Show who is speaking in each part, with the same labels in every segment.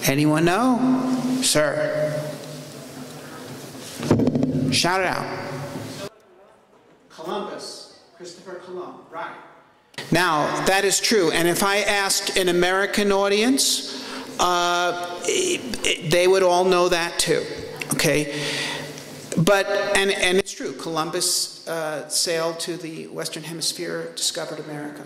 Speaker 1: Anyone know? Sir. Shout it out. Columbus, Christopher Columbus, right. Now, that is true. And if I asked an American audience, they would all know that too, okay? But, and it's true, Columbus sailed to the Western Hemisphere, discovered America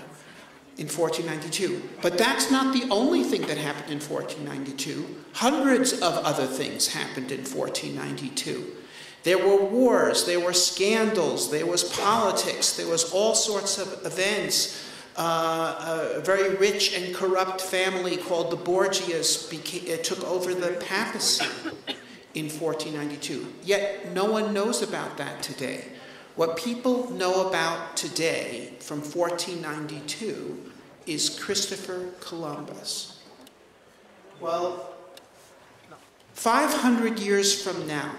Speaker 1: in 1492. But that's not the only thing that happened in 1492. Hundreds of other things happened in 1492. There were wars, there were scandals, there was politics, there was all sorts of events. A very rich and corrupt family called the Borgias took over the papacy in 1492. Yet no one knows about that today. What people know about today from 1492 is Christopher Columbus. Well, 500 years from now,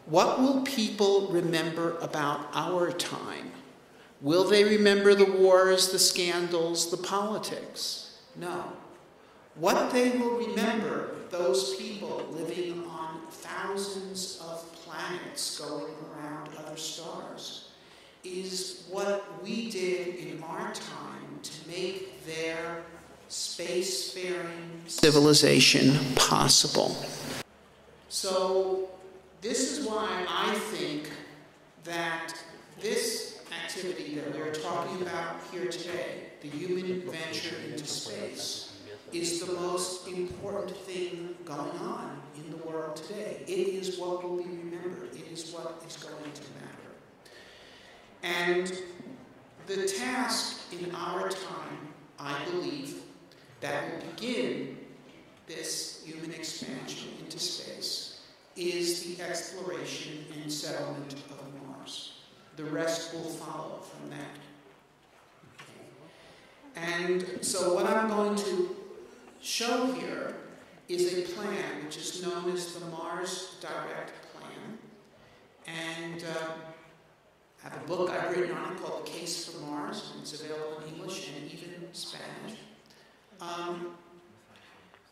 Speaker 1: what will people remember about our time? Will they remember the wars, the scandals, the politics? No. What they will remember, those people living on thousands of planets going around other stars, is what we did in our time to make their spacefaring civilization possible. So this is why I think that this activity that we're talking about here today, the human venture into space, is the most important thing going on in the world today. It is what will be remembered. It is what is going to matter. And the task in our time, I believe, that will begin this human expansion into space is the exploration and settlement of Mars. The rest will follow from that. And so what I'm going to show here is a plan which is known as the Mars Direct Plan. And I have a book I've written on it called The Case for Mars, and it's available in English and even Spanish,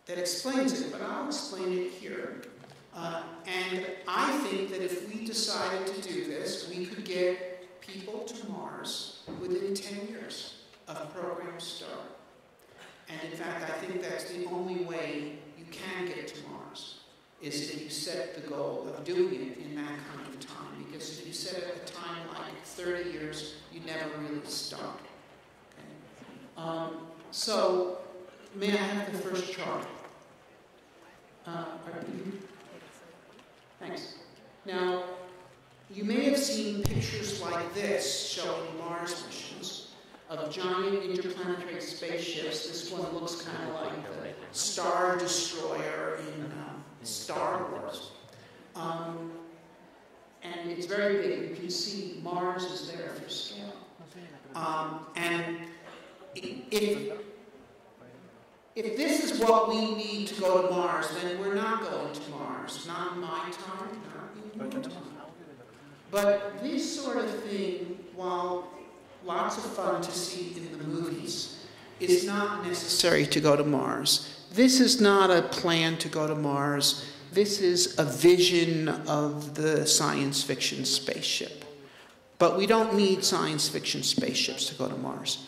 Speaker 1: that explains it, but I'll explain it here. And I think that if we decided to do this, we could get people to Mars within 10 years of a program start. And in fact, I think that's the only way you can get to Mars, is if you set the goal of doing it in that kind of time. Because if you set it at a time like 30 years, you never really start. Okay? So, may I have the first chart? Thanks. Now, you may have seen pictures like this showing Mars missions of giant interplanetary spaceships. This one looks kind of like the Star Destroyer in Star Wars. And it's very big. You can see Mars is there for scale. And if this is what we need to go to Mars, then we're not going to Mars. Not in my time, not in your time. But this sort of thing, while lots of fun to see in the movies, is not necessary to go to Mars. This is not a plan to go to Mars. This is a vision of the science fiction spaceship. But we don't need science fiction spaceships to go to Mars.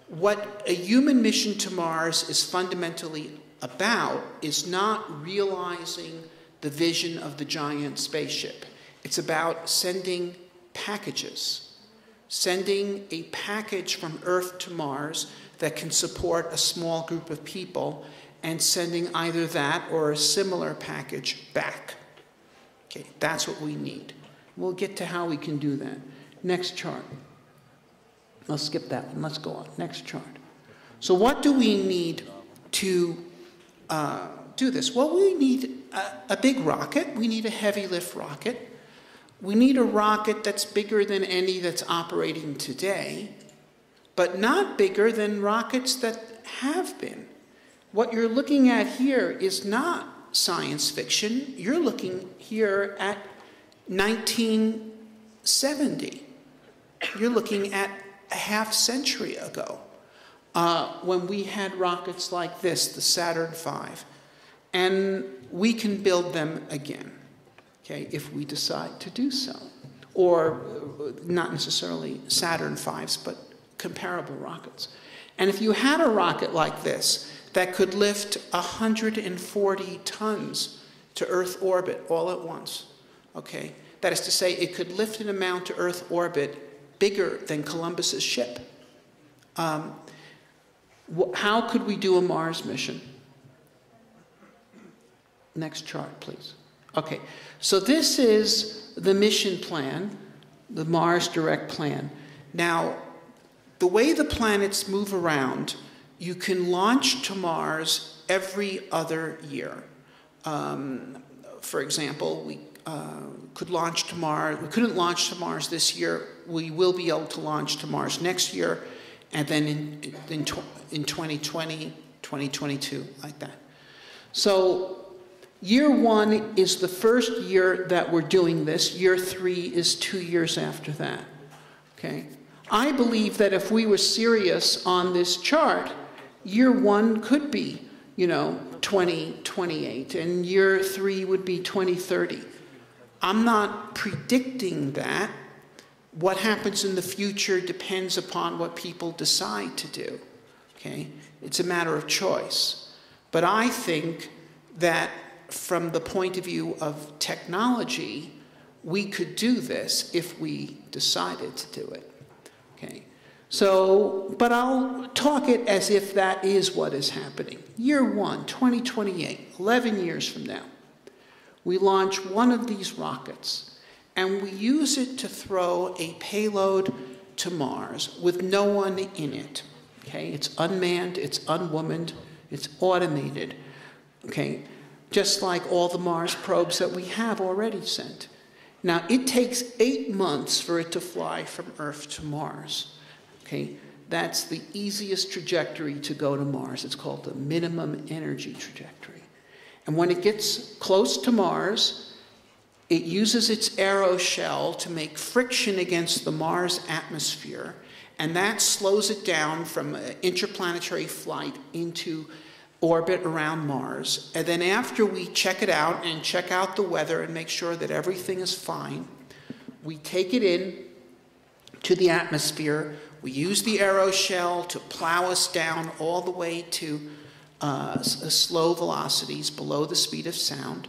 Speaker 1: What a human mission to Mars is fundamentally about is not realizing the vision of the giant spaceship. It's about sending packages, sending a package from Earth to Mars that can support a small group of people, and sending either that or a similar package back. Okay, that's what we need. We'll get to how we can do that. Next chart. Let's skip that one. Let's go on. Next chart. So what do we need to do this? Well, we need a big rocket. We need a heavy lift rocket. We need a rocket that's bigger than any that's operating today, but not bigger than rockets that have been. What you're looking at here is not science fiction. You're looking here at 1970. You're looking at a half century ago, when we had rockets like this, the Saturn V. And we can build them again, okay, if we decide to do so. Or not necessarily Saturn V's, but comparable rockets. And if you had a rocket like this that could lift 140 tons to Earth orbit all at once, okay, that is to say, it could lift an amount to Earth orbit bigger than Columbus's ship. How could we do a Mars mission? Next chart, please. Okay, so this is the mission plan, the Mars Direct Plan. Now, the way the planets move around, you can launch to Mars every other year. For example, we could launch to Mars. We couldn't launch to Mars this year. We will be able to launch to Mars next year, and then in 2020, 2022, like that. So year 1 is the first year that we're doing this. Year 3 is 2 years after that, okay? I believe that if we were serious on this chart, year 1 could be, 2028, and year 3 would be 2030. I'm not predicting that. What happens in the future depends upon what people decide to do, okay? It's a matter of choice. But I think that from the point of view of technology, we could do this if we decided to do it, okay? So, but I'll talk it as if that is what is happening. Year 1, 2028, 11 years from now, we launch one of these rockets, and we use it to throw a payload to Mars with no one in it, okay? It's unmanned, it's unwomaned, it's automated, okay? Just like all the Mars probes that we have already sent. Now, it takes 8 months for it to fly from Earth to Mars, okay? That's the easiest trajectory to go to Mars. It's called the minimum energy trajectory. And when it gets close to Mars, it uses its aeroshell to make friction against the Mars atmosphere, and that slows it down from interplanetary flight into orbit around Mars. And then after we check it out and check out the weather and make sure that everything is fine, we take it in to the atmosphere. We use the aeroshell to plow us down all the way to slow velocities below the speed of sound.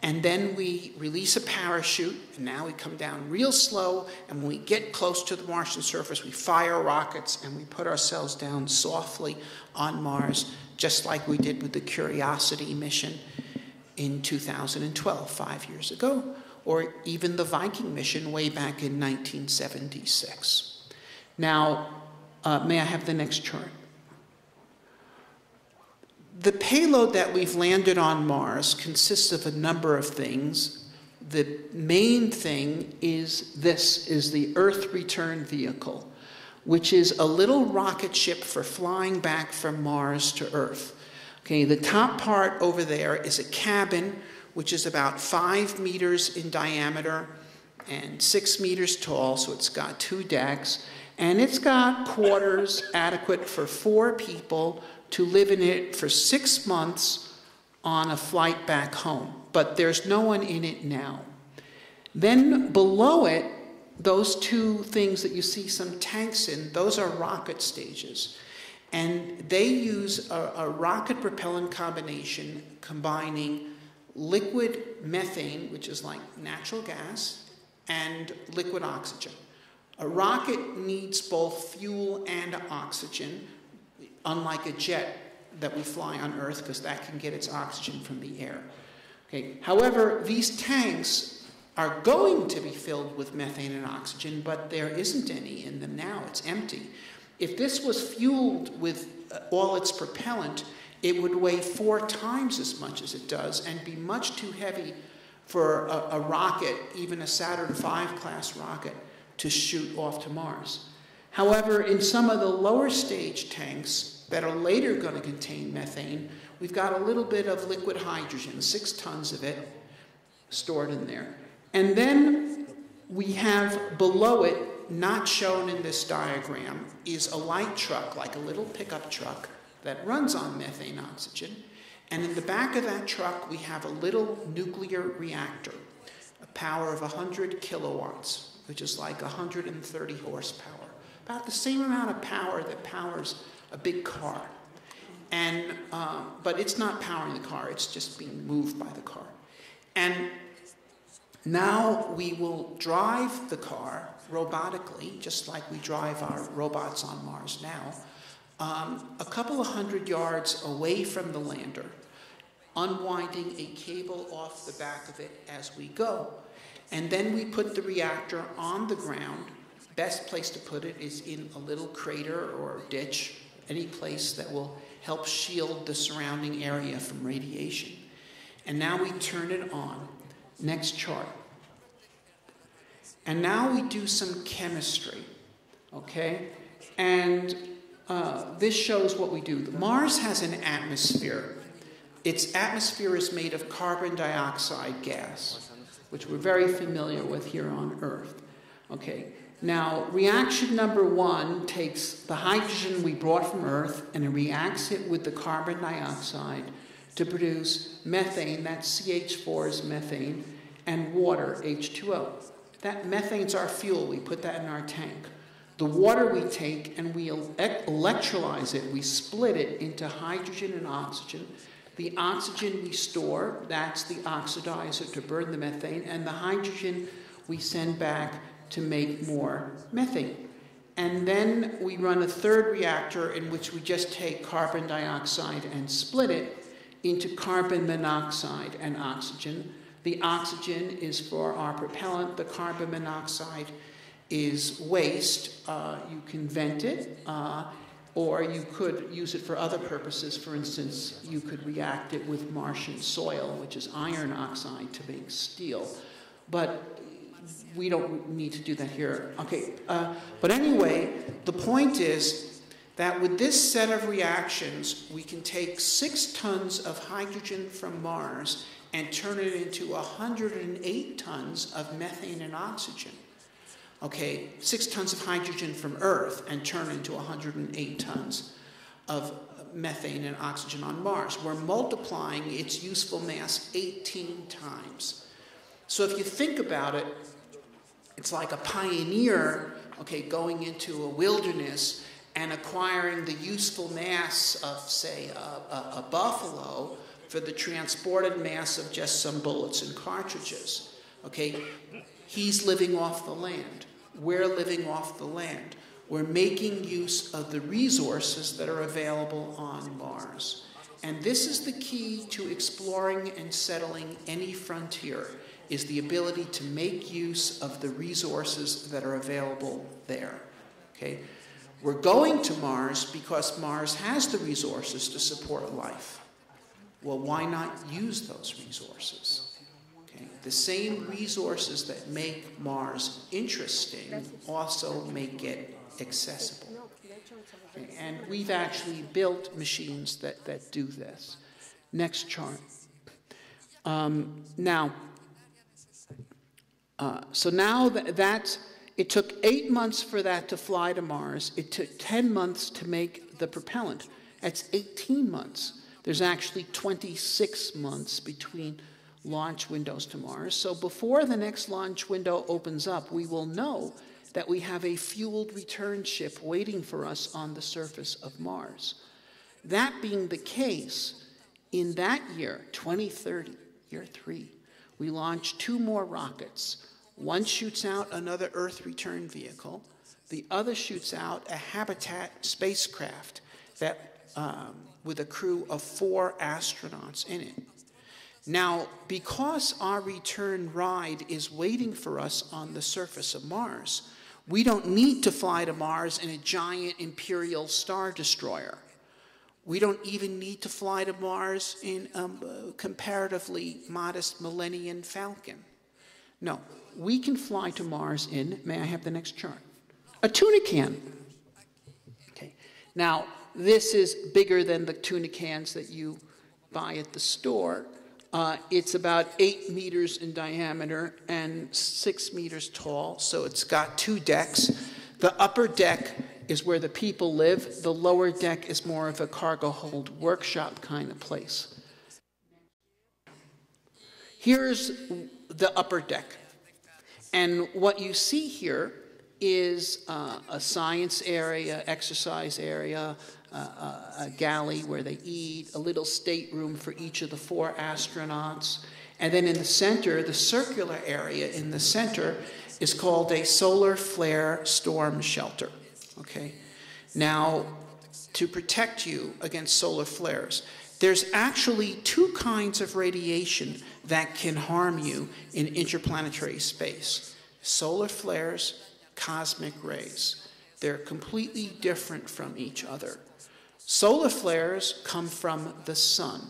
Speaker 1: And then we release a parachute, and now we come down real slow, and when we get close to the Martian surface, we fire rockets, and we put ourselves down softly on Mars, just like we did with the Curiosity mission in 2012, 5 years ago, or even the Viking mission way back in 1976. Now, may I have the next chart? The payload that we've landed on Mars consists of a number of things. The main thing is this, is the Earth Return Vehicle, which is a little rocket ship for flying back from Mars to Earth. Okay, the top part over there is a cabin, which is about 5 meters in diameter and 6 meters tall, so it's got 2 decks, and it's got quarters adequate for 4 people to live in it for 6 months on a flight back home. But there's no one in it now. Then below it, those 2 things that you see some tanks in, those are rocket stages. And they use a rocket propellant combination combining liquid methane, which is like natural gas, and liquid oxygen. A rocket needs both fuel and oxygen, unlike a jet that we fly on Earth, because that can get its oxygen from the air. Okay. However, these tanks are going to be filled with methane and oxygen, but there isn't any in them now. It's empty. If this was fueled with all its propellant, it would weigh 4 times as much as it does and be much too heavy for a rocket, even a Saturn V class rocket, to shoot off to Mars. However, in some of the lower stage tanks that are later going to contain methane, we've got a little bit of liquid hydrogen, 6 tons of it stored in there. And then we have below it, not shown in this diagram, is a light truck, like a little pickup truck that runs on methane oxygen. And in the back of that truck, we have a little nuclear reactor, a power of 100 kilowatts, which is like 130 horsepower. About the same amount of power that powers a big car. And, but it's not powering the car, it's just being moved by the car. And now we will drive the car robotically, just like we drive our robots on Mars now, a couple of 100 yards away from the lander, unwinding a cable off the back of it as we go. And then we put the reactor on the ground. Best place to put it is in a little crater or ditch, any place that will help shield the surrounding area from radiation. And now we turn it on. Next chart. And now we do some chemistry, okay? And this shows what we do. Mars has an atmosphere. Its atmosphere is made of carbon dioxide gas, which we're very familiar with here on Earth. Okay, now reaction number 1 takes the hydrogen we brought from Earth and it reacts it with the carbon dioxide to produce methane, that's CH4 is methane, and water, H2O. That methane's our fuel, we put that in our tank. The water we take and we electrolyze it, we split it into hydrogen and oxygen. The oxygen we store, that's the oxidizer to burn the methane, and the hydrogen we send back to make more methane. And then we run a third reactor in which we just take carbon dioxide and split it into carbon monoxide and oxygen. The oxygen is for our propellant, the carbon monoxide is waste. You can vent it, or you could use it for other purposes. For instance, you could react it with Martian soil, which is iron oxide, to make steel. But we don't need to do that here. Okay, but anyway, the point is that with this set of reactions, we can take 6 tons of hydrogen from Mars and turn it into 108 tons of methane and oxygen. Okay, 6 tons of hydrogen from Earth and turn into 108 tons of methane and oxygen on Mars. We're multiplying its useful mass 18 times. So if you think about it, it's like a pioneer, okay, going into a wilderness and acquiring the useful mass of, say, a buffalo for the transported mass of just some bullets and cartridges. Okay, he's living off the land. We're living off the land. We're making use of the resources that are available on Mars. And this is the key to exploring and settling any frontier, is the ability to make use of the resources that are available there. Okay? We're going to Mars because Mars has the resources to support life. Well, why not use those resources? The same resources that make Mars interesting also make it accessible. Okay, and we've actually built machines that do this. Next chart. So now that it took 8 months for that to fly to Mars. It took 10 months to make the propellant. That's 18 months. There's actually 26 months between launch windows to Mars. So before the next launch window opens up, we will know that we have a fueled return ship waiting for us on the surface of Mars. That being the case, in that year, 2030, year 3, we launch 2 more rockets. One shoots out another Earth return vehicle. The other shoots out a Habitat spacecraft that, with a crew of 4 astronauts in it. Now, because our return ride is waiting for us on the surface of Mars, we don't need to fly to Mars in a giant Imperial Star Destroyer. We don't even need to fly to Mars in a comparatively modest Millennium Falcon. No, we can fly to Mars in, may I have the next chart? A tuna can. Okay. Now, this is bigger than the tuna cans that you buy at the store. It's about 8 meters in diameter and 6 meters tall, so it's got 2 decks. The upper deck is where the people live. The lower deck is more of a cargo hold workshop kind of place. Here's the upper deck. And what you see here is a science area, exercise area, a galley where they eat, a little stateroom for each of the 4 astronauts. And then in the center, the circular area in the center is called a solar flare storm shelter. Okay? Now, to protect you against solar flares, there's actually 2 kinds of radiation that can harm you in interplanetary space. Solar flares, cosmic rays. They're completely different from each other. Solar flares come from the sun.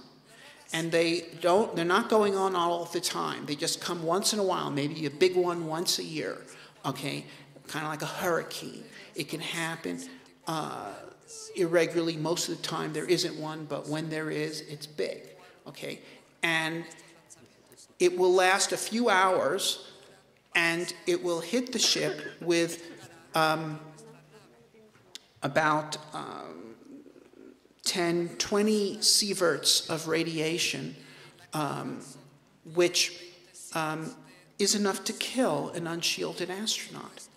Speaker 1: And they're not going on all the time. They just come once in a while, maybe a big one once a year, okay? Kind of like a hurricane. It can happen irregularly. Most of the time there isn't one, but when there is, it's big, okay? And it will last a few hours, and it will hit the ship with about 10, 20 sieverts of radiation, which is enough to kill an unshielded astronaut.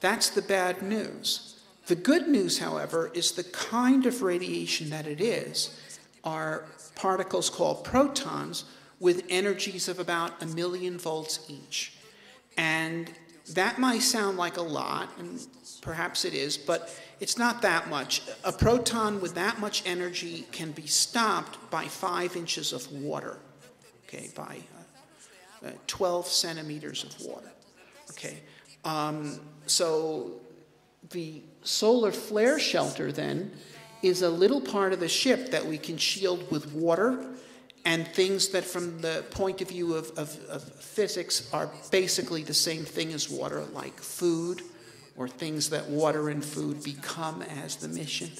Speaker 1: That's the bad news. The good news, however, is the kind of radiation that it is are particles called protons with energies of about 1 million volts each. And that might sound like a lot, and perhaps it is, but it's not that much. A proton with that much energy can be stopped by 5 inches of water, okay, by 12 centimeters of water, okay. So the solar flare shelter then is a little part of the ship that we can shield with water and things that from the point of view of physics are basically the same thing as water, like food, or things that water and food become as the mission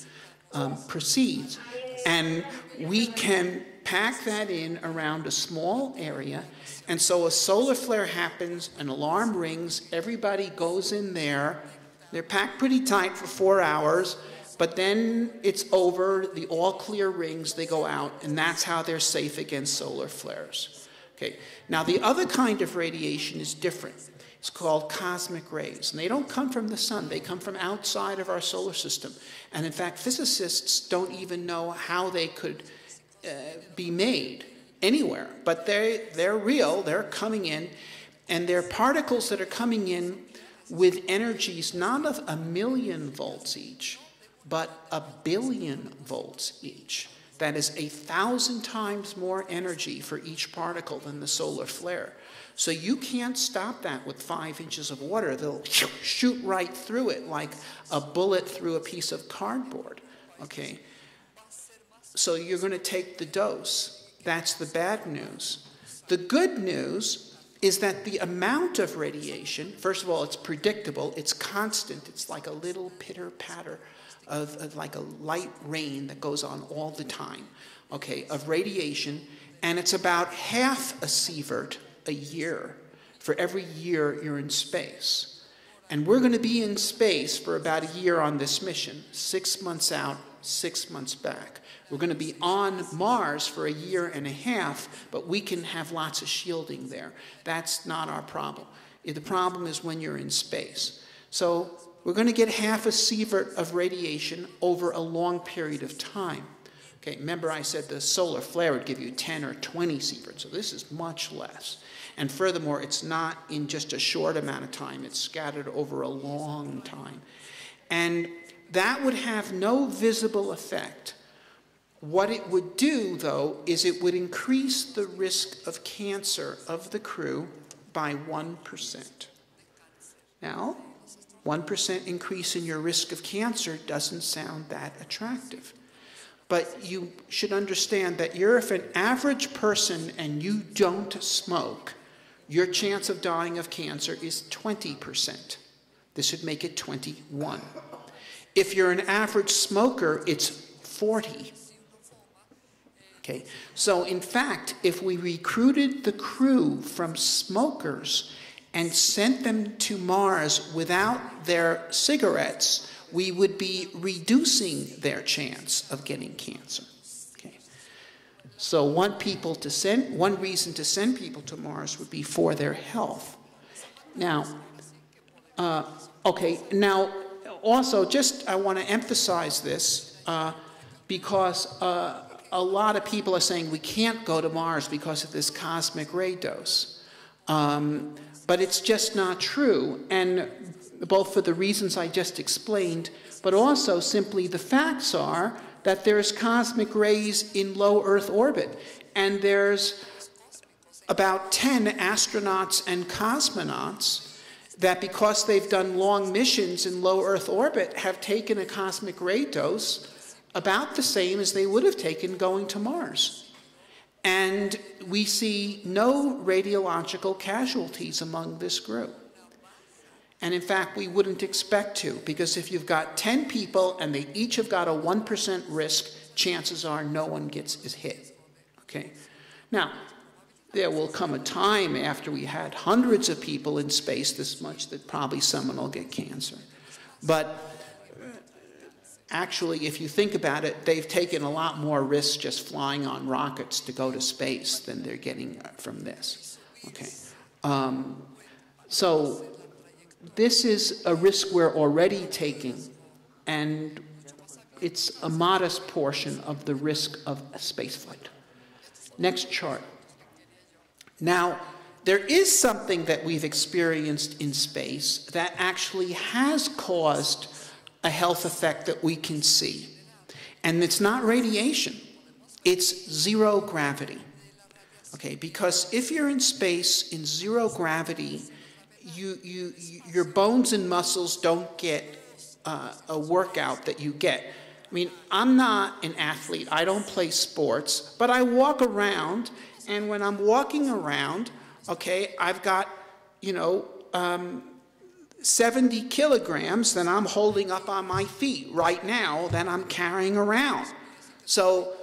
Speaker 1: proceeds. And we can pack that in around a small area, and so a solar flare happens, an alarm rings, everybody goes in there, they're packed pretty tight for 4 hours, but then it's over, the all clear rings, they go out, and that's how they're safe against solar flares. Okay. Now the other kind of radiation is different. It's called cosmic rays, and they don't come from the sun, they come from outside of our solar system. And in fact, physicists don't even know how they could be made anywhere, but they're real, they're coming in, and they're particles that are coming in with energies not of 1 million volts each, but 1 billion volts each. That is 1,000 times more energy for each particle than the solar flare. So you can't stop that with 5 inches of water. They'll shoot right through it like a bullet through a piece of cardboard, okay? So you're going to take the dose. That's the bad news. The good news is that the amount of radiation, first of all, it's predictable, it's constant, it's like a little pitter-patter of like a light rain that goes on all the time, okay, of radiation, and it's about half a sievert a year for every year you're in space. And we're going to be in space for about a year on this mission, 6 months out, 6 months back. We're going to be on Mars for a year and a half, but we can have lots of shielding there. That's not our problem. The problem is when you're in space. So we're going to get half a sievert of radiation over a long period of time. Okay, remember I said the solar flare would give you 10 or 20 sieverts, so this is much less. And furthermore, it's not in just a short amount of time, it's scattered over a long time. And that would have no visible effect. What it would do, though, is it would increase the risk of cancer of the crew by 1%. Now, 1% increase in your risk of cancer doesn't sound that attractive. But you should understand that if an average person and you don't smoke, your chance of dying of cancer is 20%. This would make it 21. If you're an average smoker, it's 40. Okay, so in fact, if we recruited the crew from smokers and sent them to Mars without their cigarettes, we would be reducing their chance of getting cancer. Okay. So one reason to send people to Mars would be for their health. Now, okay, now also I want to emphasize this because a lot of people are saying we can't go to Mars because of this cosmic ray dose. But it's just not true, and both for the reasons I just explained, but also simply the facts are that there's cosmic rays in low Earth orbit, and there's about 10 astronauts and cosmonauts that, because they've done long missions in low Earth orbit, have taken a cosmic ray dose about the same as they would have taken going to Mars. And we see no radiological casualties among this group. And in fact, we wouldn't expect to, because if you've got 10 people and they each have got a 1% risk, chances are no one is hit. Okay? Now, there will come a time after we had hundreds of people in space this much that probably someone will get cancer. But actually, if you think about it, they've taken a lot more risks just flying on rockets to go to space than they're getting from this. Okay. So this is a risk we're already taking, and it's a modest portion of the risk of a spaceflight. Next chart. Now, there is something that we've experienced in space that actually has caused a health effect that we can see. And it's not radiation, it's zero gravity. Okay, because if you're in space in zero gravity, your bones and muscles don't get a workout that you get. I mean, I'm not an athlete, I don't play sports, but I walk around, and when I'm walking around, okay, I've got, 70 kilograms that I'm holding up on my feet right now that I'm carrying around. So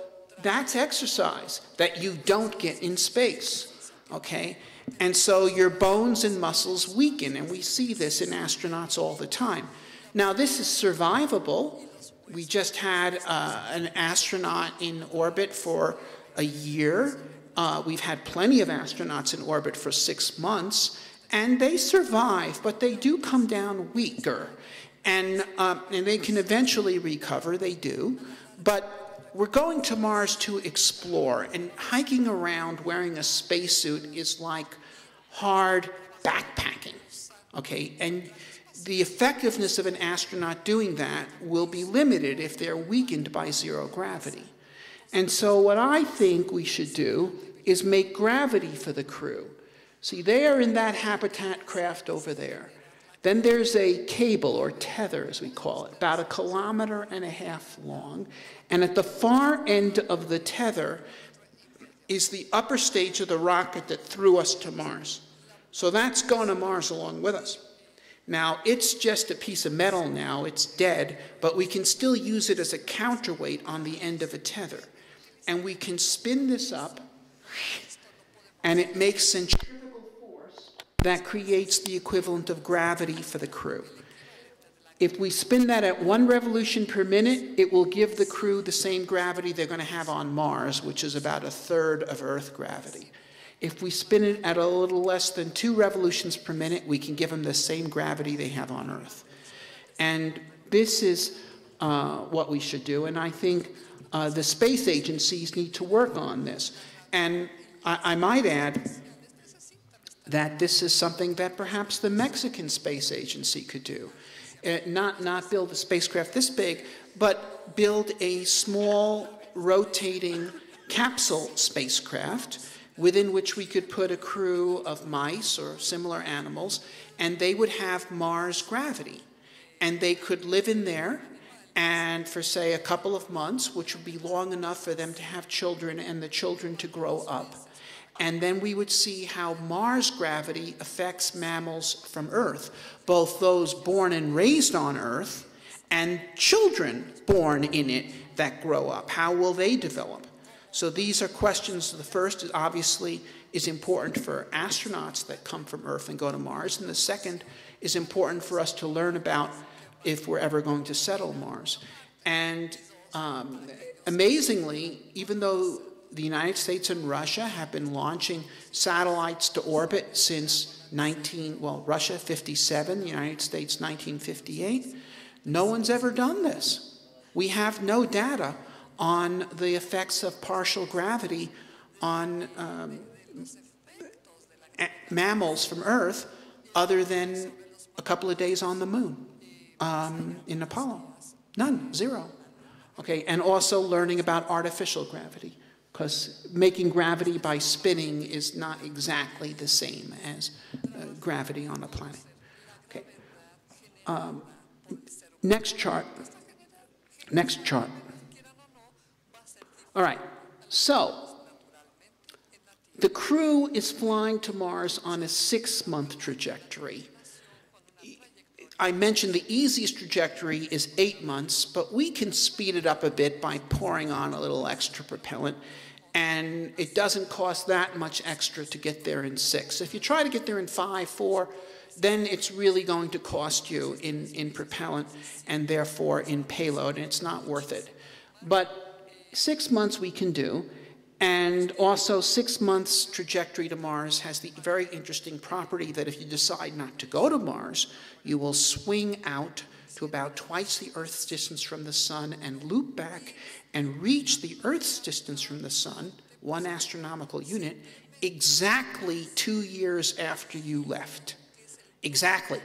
Speaker 1: that's exercise that you don't get in space, okay? And so your bones and muscles weaken, and we see this in astronauts all the time. Now, this is survivable. We just had an astronaut in orbit for a year. We've had plenty of astronauts in orbit for 6 months, and they survive, but they do come down weaker. And they can eventually recover, they do. But we're going to Mars to explore, and hiking around wearing a spacesuit is like hard backpacking, okay? And the effectiveness of an astronaut doing that will be limited if they're weakened by zero gravity. And so what I think we should do is make gravity for the crew. See, they are in that habitat craft over there. Then there's a cable, or tether as we call it, about 1.5 kilometers long. And at the far end of the tether is the upper stage of the rocket that threw us to Mars. So that's going to Mars along with us. Now, it's just a piece of metal now, it's dead, but we can still use it as a counterweight on the end of a tether. And we can spin this up, and it makes centrifugal force that creates the equivalent of gravity for the crew. If we spin that at 1 revolution per minute, it will give the crew the same gravity they're going to have on Mars, which is about 1/3 of Earth gravity. If we spin it at a little less than 2 revolutions per minute, we can give them the same gravity they have on Earth. And this is what we should do, and I think the space agencies need to work on this. And I might add that this is something that perhaps the Mexican Space Agency could do. Not build a spacecraft this big, but build a small rotating capsule spacecraft within which we could put a crew of mice or similar animals, and they would have Mars gravity. And they could live in there, and for, say, a couple of months, which would be long enough for them to have children and the children to grow up. And then we would see how Mars gravity affects mammals from Earth, both those born and raised on Earth and children born in it that grow up. How will they develop? So these are questions. The first, obviously, is important for astronauts that come from Earth and go to Mars. And the second is important for us to learn about if we're ever going to settle Mars. And amazingly, even though the United States and Russia have been launching satellites to orbit since Russia 57, the United States 1958. No one's ever done this. We have no data on the effects of partial gravity on mammals from Earth other than a couple of days on the moon in Apollo. None, zero. Okay, and also learning about artificial gravity, because making gravity by spinning is not exactly the same as gravity on a planet. Okay. Next chart. Next chart. All right, so the crew is flying to Mars on a 6-month trajectory. I mentioned the easiest trajectory is 8 months, but we can speed it up a bit by pouring on a little extra propellant, and it doesn't cost that much extra to get there in 6. If you try to get there in 5, 4, then it's really going to cost you in propellant and therefore in payload, and it's not worth it. But 6 months we can do, and also 6 months trajectory to Mars has the very interesting property that if you decide not to go to Mars, you will swing out to about twice the Earth's distance from the sun and loop back and reach the Earth's distance from the sun, 1 astronomical unit, exactly 2 years after you left. Exactly.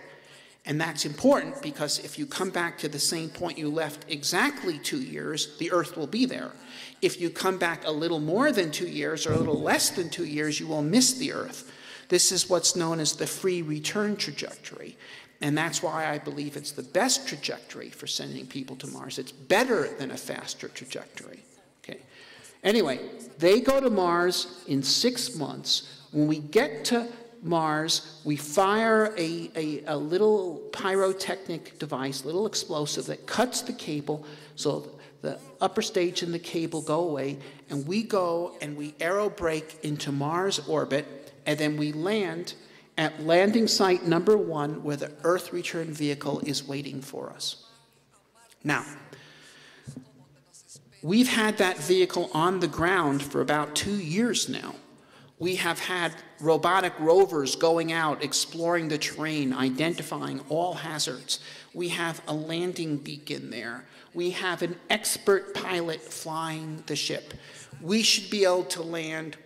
Speaker 1: And that's important because if you come back to the same point you left exactly 2 years, the Earth will be there. If you come back a little more than 2 years or a little less than 2 years, you will miss the Earth. This is what's known as the free return trajectory. And that's why I believe it's the best trajectory for sending people to Mars. It's better than a faster trajectory. Okay. Anyway, they go to Mars in 6 months. When we get to Mars, we fire a little pyrotechnic device, little explosive that cuts the cable so the upper stage and the cable go away, and we go and we aerobrake into Mars orbit, and then we land at landing site number 1 where the Earth return vehicle is waiting for us. Now, we've had that vehicle on the ground for about 2 years now. We have had robotic rovers going out, exploring the terrain, identifying all hazards. We have a landing beacon there. We have an expert pilot flying the ship. We should be able to land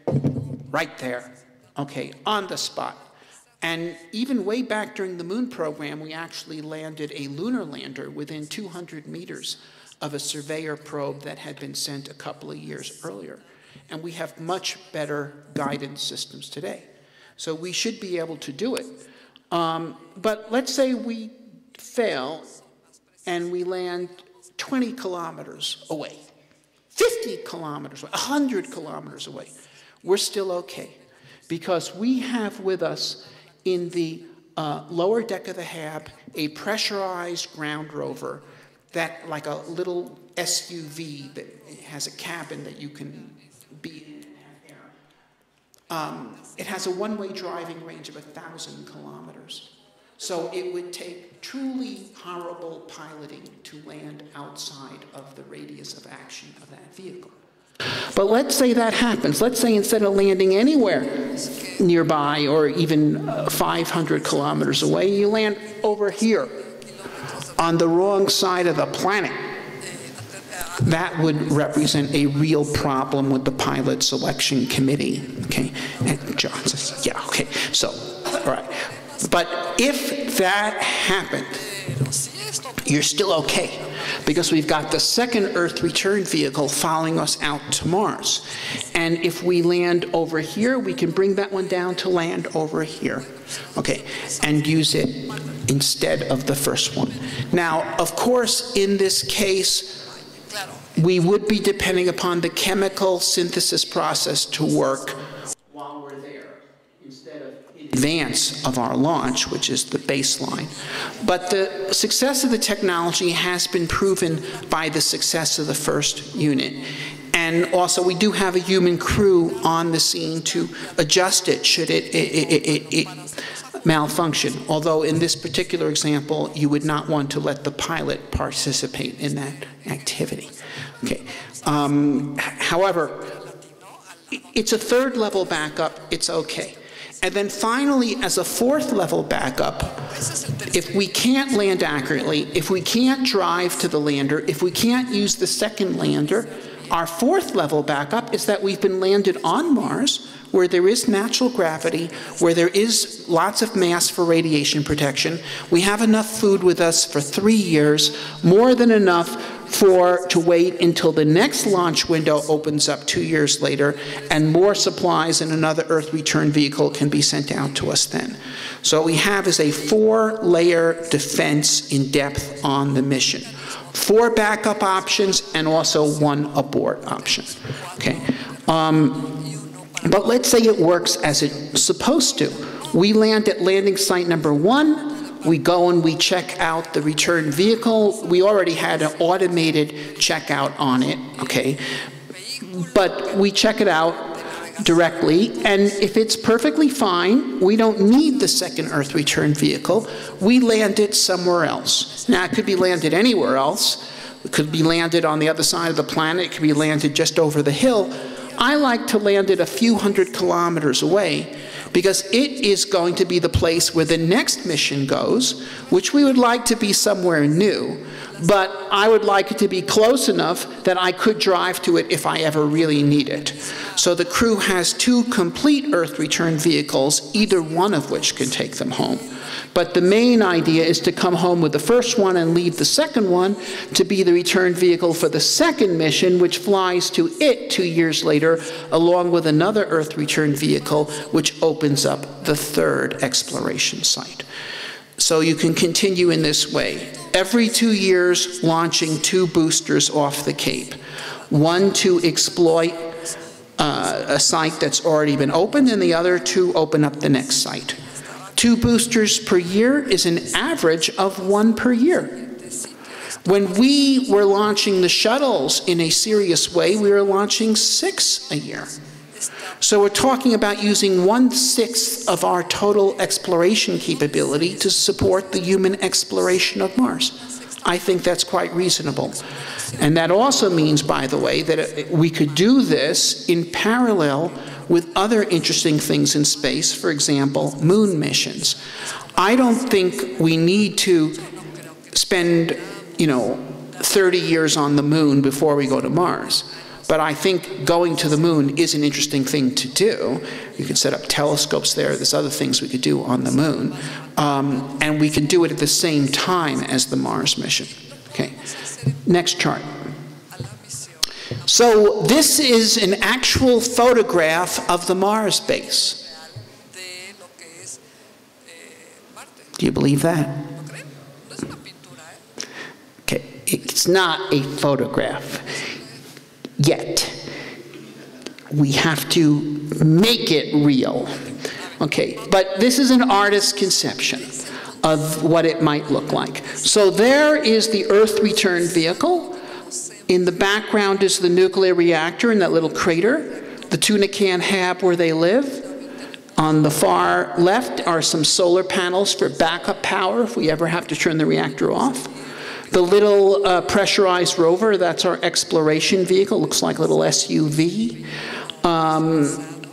Speaker 1: right there, okay, on the spot. And even way back during the moon program, we actually landed a lunar lander within 200 meters of a surveyor probe that had been sent a couple of years earlier. And we have much better guidance systems today. So we should be able to do it. But let's say we fail and we land 20 kilometers away, 50 kilometers away, 100 kilometers away. We're still okay because we have with us in the lower deck of the HAB a pressurized ground rover that, like a little SUV that has a cabin that you can be in and have air. It has a one-way driving range of 1,000 kilometers. So it would take truly horrible piloting to land outside of the radius of action of that vehicle. But let's say that happens. Let's say instead of landing anywhere nearby or even 500 kilometers away, you land over here on the wrong side of the planet. That would represent a real problem with the pilot selection committee. Okay, and John says, yeah, okay, so, all right. But if that happened, you're still okay, because we've got the second Earth return vehicle following us out to Mars. And if we land over here, we can bring that one down to land over here, okay, and use it instead of the first one. Now, of course, in this case, we would be depending upon the chemical synthesis process to work while we're there, instead of in advance of our launch, which is the baseline. But the success of the technology has been proven by the success of the first unit. And also, we do have a human crew on the scene to adjust it should it malfunction. Although in this particular example, you would not want to let the pilot participate in that activity. Okay. However, it's a third level backup, it's okay. And then finally, as a fourth level backup, if we can't land accurately, if we can't drive to the lander, if we can't use the second lander, our fourth level backup is that we've been landed on Mars, where there is natural gravity, where there is lots of mass for radiation protection. We have enough food with us for 3 years, more than enough to wait until the next launch window opens up 2 years later, and more supplies and another Earth return vehicle can be sent out to us then. So what we have is a 4-layer defense in depth on the mission. 4 backup options and also 1 abort option. Okay. But let's say it works as it's supposed to. We land at landing site number 1. We go and we check out the return vehicle. We already had an automated checkout on it, okay? But we check it out directly, and if it's perfectly fine, we don't need the second Earth return vehicle. We land it somewhere else. Now, it could be landed anywhere else. It could be landed on the other side of the planet. It could be landed just over the hill. I like to land it a few hundred kilometers away, because it is going to be the place where the next mission goes, which we would like to be somewhere new, but I would like it to be close enough that I could drive to it if I ever really need it. So the crew has 2 complete Earth return vehicles, either one of which can take them home. But the main idea is to come home with the first one and leave the second one to be the return vehicle for the second mission, which flies to it 2 years later, along with another Earth return vehicle, which opens up the 3rd exploration site. So you can continue in this way. Every 2 years, launching 2 boosters off the Cape. One to exploit a site that's already been opened, and the other to open up the next site. 2 boosters per year is an average of 1 per year. When we were launching the shuttles in a serious way, we were launching 6 a year. So we're talking about using 1/6 of our total exploration capability to support the human exploration of Mars. I think that's quite reasonable. And that also means, by the way, that we could do this in parallel with other interesting things in space, for example, moon missions. I don't think we need to spend, 30 years on the moon before we go to Mars. But I think going to the moon is an interesting thing to do. You could set up telescopes there. There's other things we could do on the moon. And we can do it at the same time as the Mars mission. Okay, next chart. So this is an actual photograph of the Mars base. Do you believe that? Okay, it's not a photograph yet. We have to make it real. Okay, but this is an artist's conception of what it might look like. So there is the Earth return vehicle. In the background is the nuclear reactor in that little crater, the tuna can hab where they live. On the far left are some solar panels for backup power if we ever have to turn the reactor off. The little pressurized rover, that's our exploration vehicle, looks like a little SUV.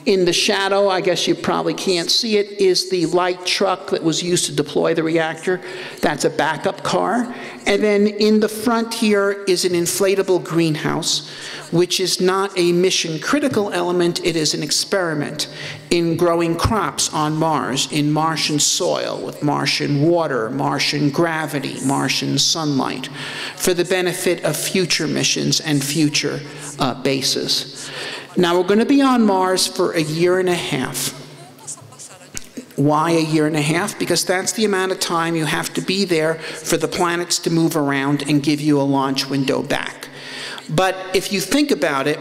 Speaker 1: In the shadow, I guess you probably can't see it, is the light truck that was used to deploy the reactor. That's a backup car. And then in the front here is an inflatable greenhouse, which is not a mission-critical element. It is an experiment in growing crops on Mars, in Martian soil, with Martian water, Martian gravity, Martian sunlight, for the benefit of future missions and future bases. Now, we're going to be on Mars for a year and a half. Why a year and a half? Because that's the amount of time you have to be there for the planets to move around and give you a launch window back. But if you think about it,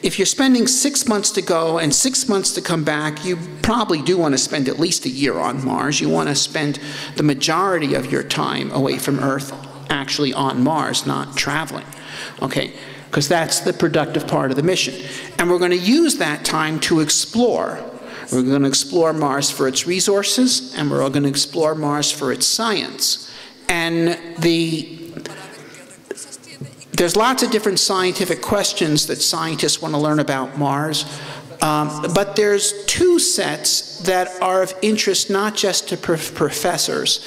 Speaker 1: if you're spending 6 months to go and 6 months to come back, you probably do want to spend at least a year on Mars. You want to spend the majority of your time away from Earth actually on Mars, not traveling. Okay. Because that's the productive part of the mission. And we're going to use that time to explore. We're going to explore Mars for its resources, and we're going to explore Mars for its science. And the there's lots of different scientific questions that scientists want to learn about Mars. But there's two sets that are of interest not just to professors,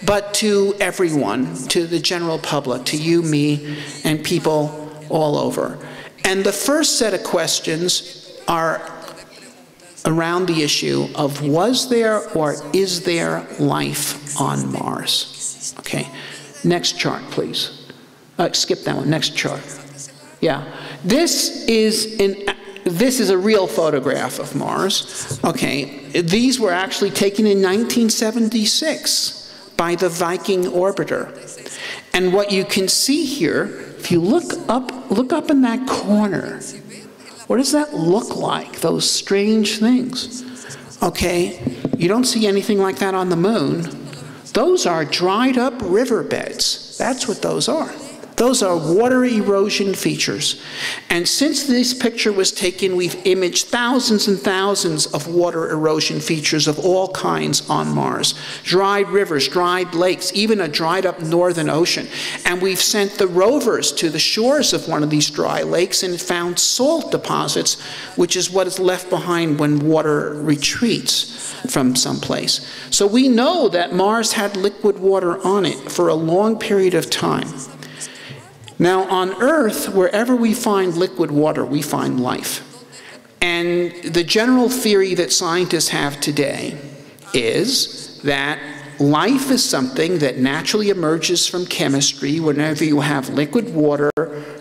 Speaker 1: but to everyone, to the general public, to you, me, and people all over. And the first set of questions are around the issue of, was there or is there life on Mars? Okay, next chart, please. Skip that one, next chart. Yeah, this is a real photograph of Mars. Okay, these were actually taken in 1976 by the Viking orbiter. And what you can see here, if you look up in that corner, what does that look like, those strange things? Okay, you don't see anything like that on the moon. Those are dried up riverbeds. That's what those are. Those are water erosion features. And since this picture was taken, we've imaged thousands and thousands of water erosion features of all kinds on Mars. Dried rivers, dried lakes, even a dried up northern ocean. And we've sent the rovers to the shores of one of these dry lakes and found salt deposits, which is what is left behind when water retreats from someplace. So we know that Mars had liquid water on it for a long period of time. Now, on Earth, wherever we find liquid water, we find life. And the general theory that scientists have today is that life is something that naturally emerges from chemistry whenever you have liquid water,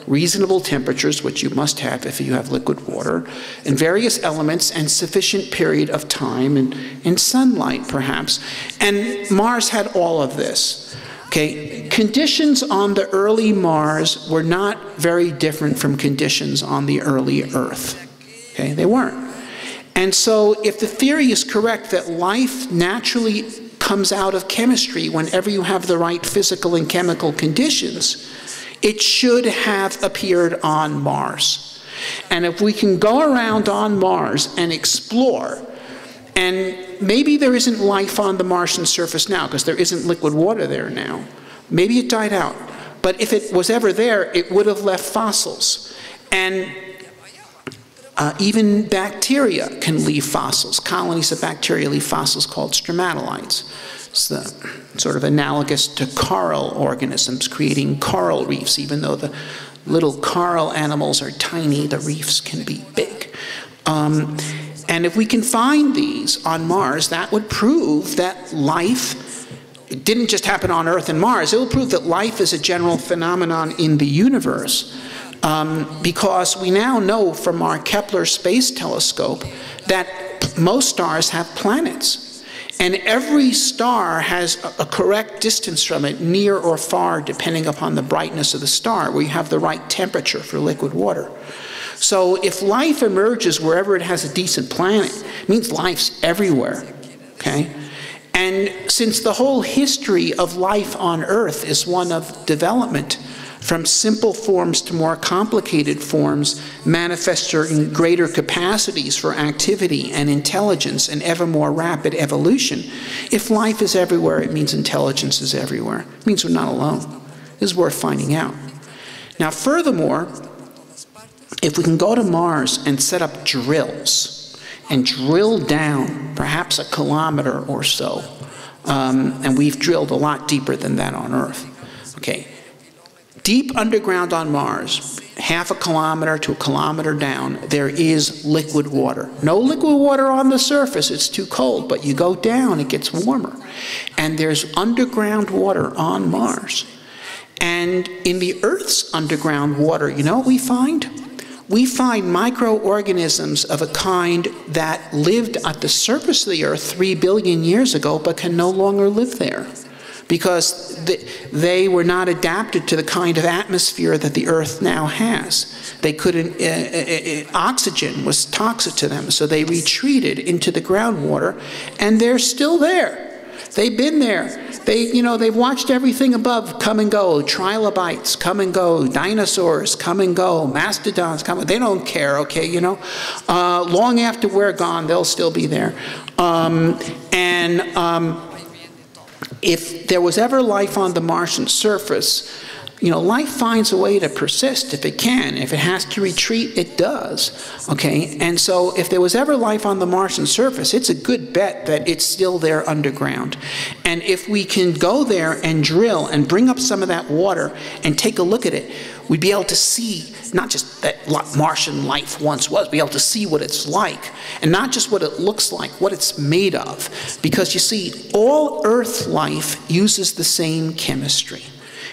Speaker 1: reasonable temperatures, which you must have if you have liquid water, and various elements and sufficient period of time and sunlight, perhaps. And Mars had all of this. Okay, conditions on the early Mars were not very different from conditions on the early Earth. Okay, they weren't. And so if the theory is correct that life naturally comes out of chemistry whenever you have the right physical and chemical conditions, it should have appeared on Mars. And if we can go around on Mars and explore, and maybe there isn't life on the Martian surface now because there isn't liquid water there now. Maybe it died out. But if it was ever there, it would have left fossils. And even bacteria can leave fossils. Colonies of bacteria leave fossils called stromatolites. It's the, sort of analogous to coral organisms creating coral reefs. Even though the little coral animals are tiny, the reefs can be big. And if we can find these on Mars, that would prove that life, it didn't just happen on Earth and Mars, it would prove that life is a general phenomenon in the universe. Because we now know from our Kepler Space Telescope that most stars have planets. And every star has a correct distance from it, near or far, depending upon the brightness of the star, where you have the right temperature for liquid water. So if life emerges wherever it has a decent planet, it means life's everywhere, okay? And since the whole history of life on Earth is one of development, from simple forms to more complicated forms, manifesting greater capacities for activity and intelligence and ever more rapid evolution, if life is everywhere, it means intelligence is everywhere. It means we're not alone. This is worth finding out. Now, furthermore, if we can go to Mars and set up drills and drill down perhaps a kilometer or so, and we've drilled a lot deeper than that on Earth, okay, deep underground on Mars, half a kilometer to a kilometer down, there is liquid water. No liquid water on the surface, it's too cold, but you go down, it gets warmer. And there's underground water on Mars. And in the Earth's underground water, you know what we find? We find microorganisms of a kind that lived at the surface of the Earth 3 billion years ago, but can no longer live there because they were not adapted to the kind of atmosphere that the Earth now has. They couldn't, oxygen was toxic to them, so they retreated into the groundwater, and they're still there. They've been there. They've watched everything above come and go. Trilobites come and go. Dinosaurs come and go. Mastodons come. They don't care, okay, long after we're gone, they'll still be there. If there was ever life on the Martian surface, You know, life finds a way to persist if it can. If it has to retreat, it does. Okay? And so if there was ever life on the Martian surface, it's a good bet that it's still there underground. And if we can go there and drill and bring up some of that water and take a look at it, we'd be able to see not just that Martian life once was, be able to see what it's like. And not just what it looks like, what it's made of. Because you see, all Earth life uses the same chemistry.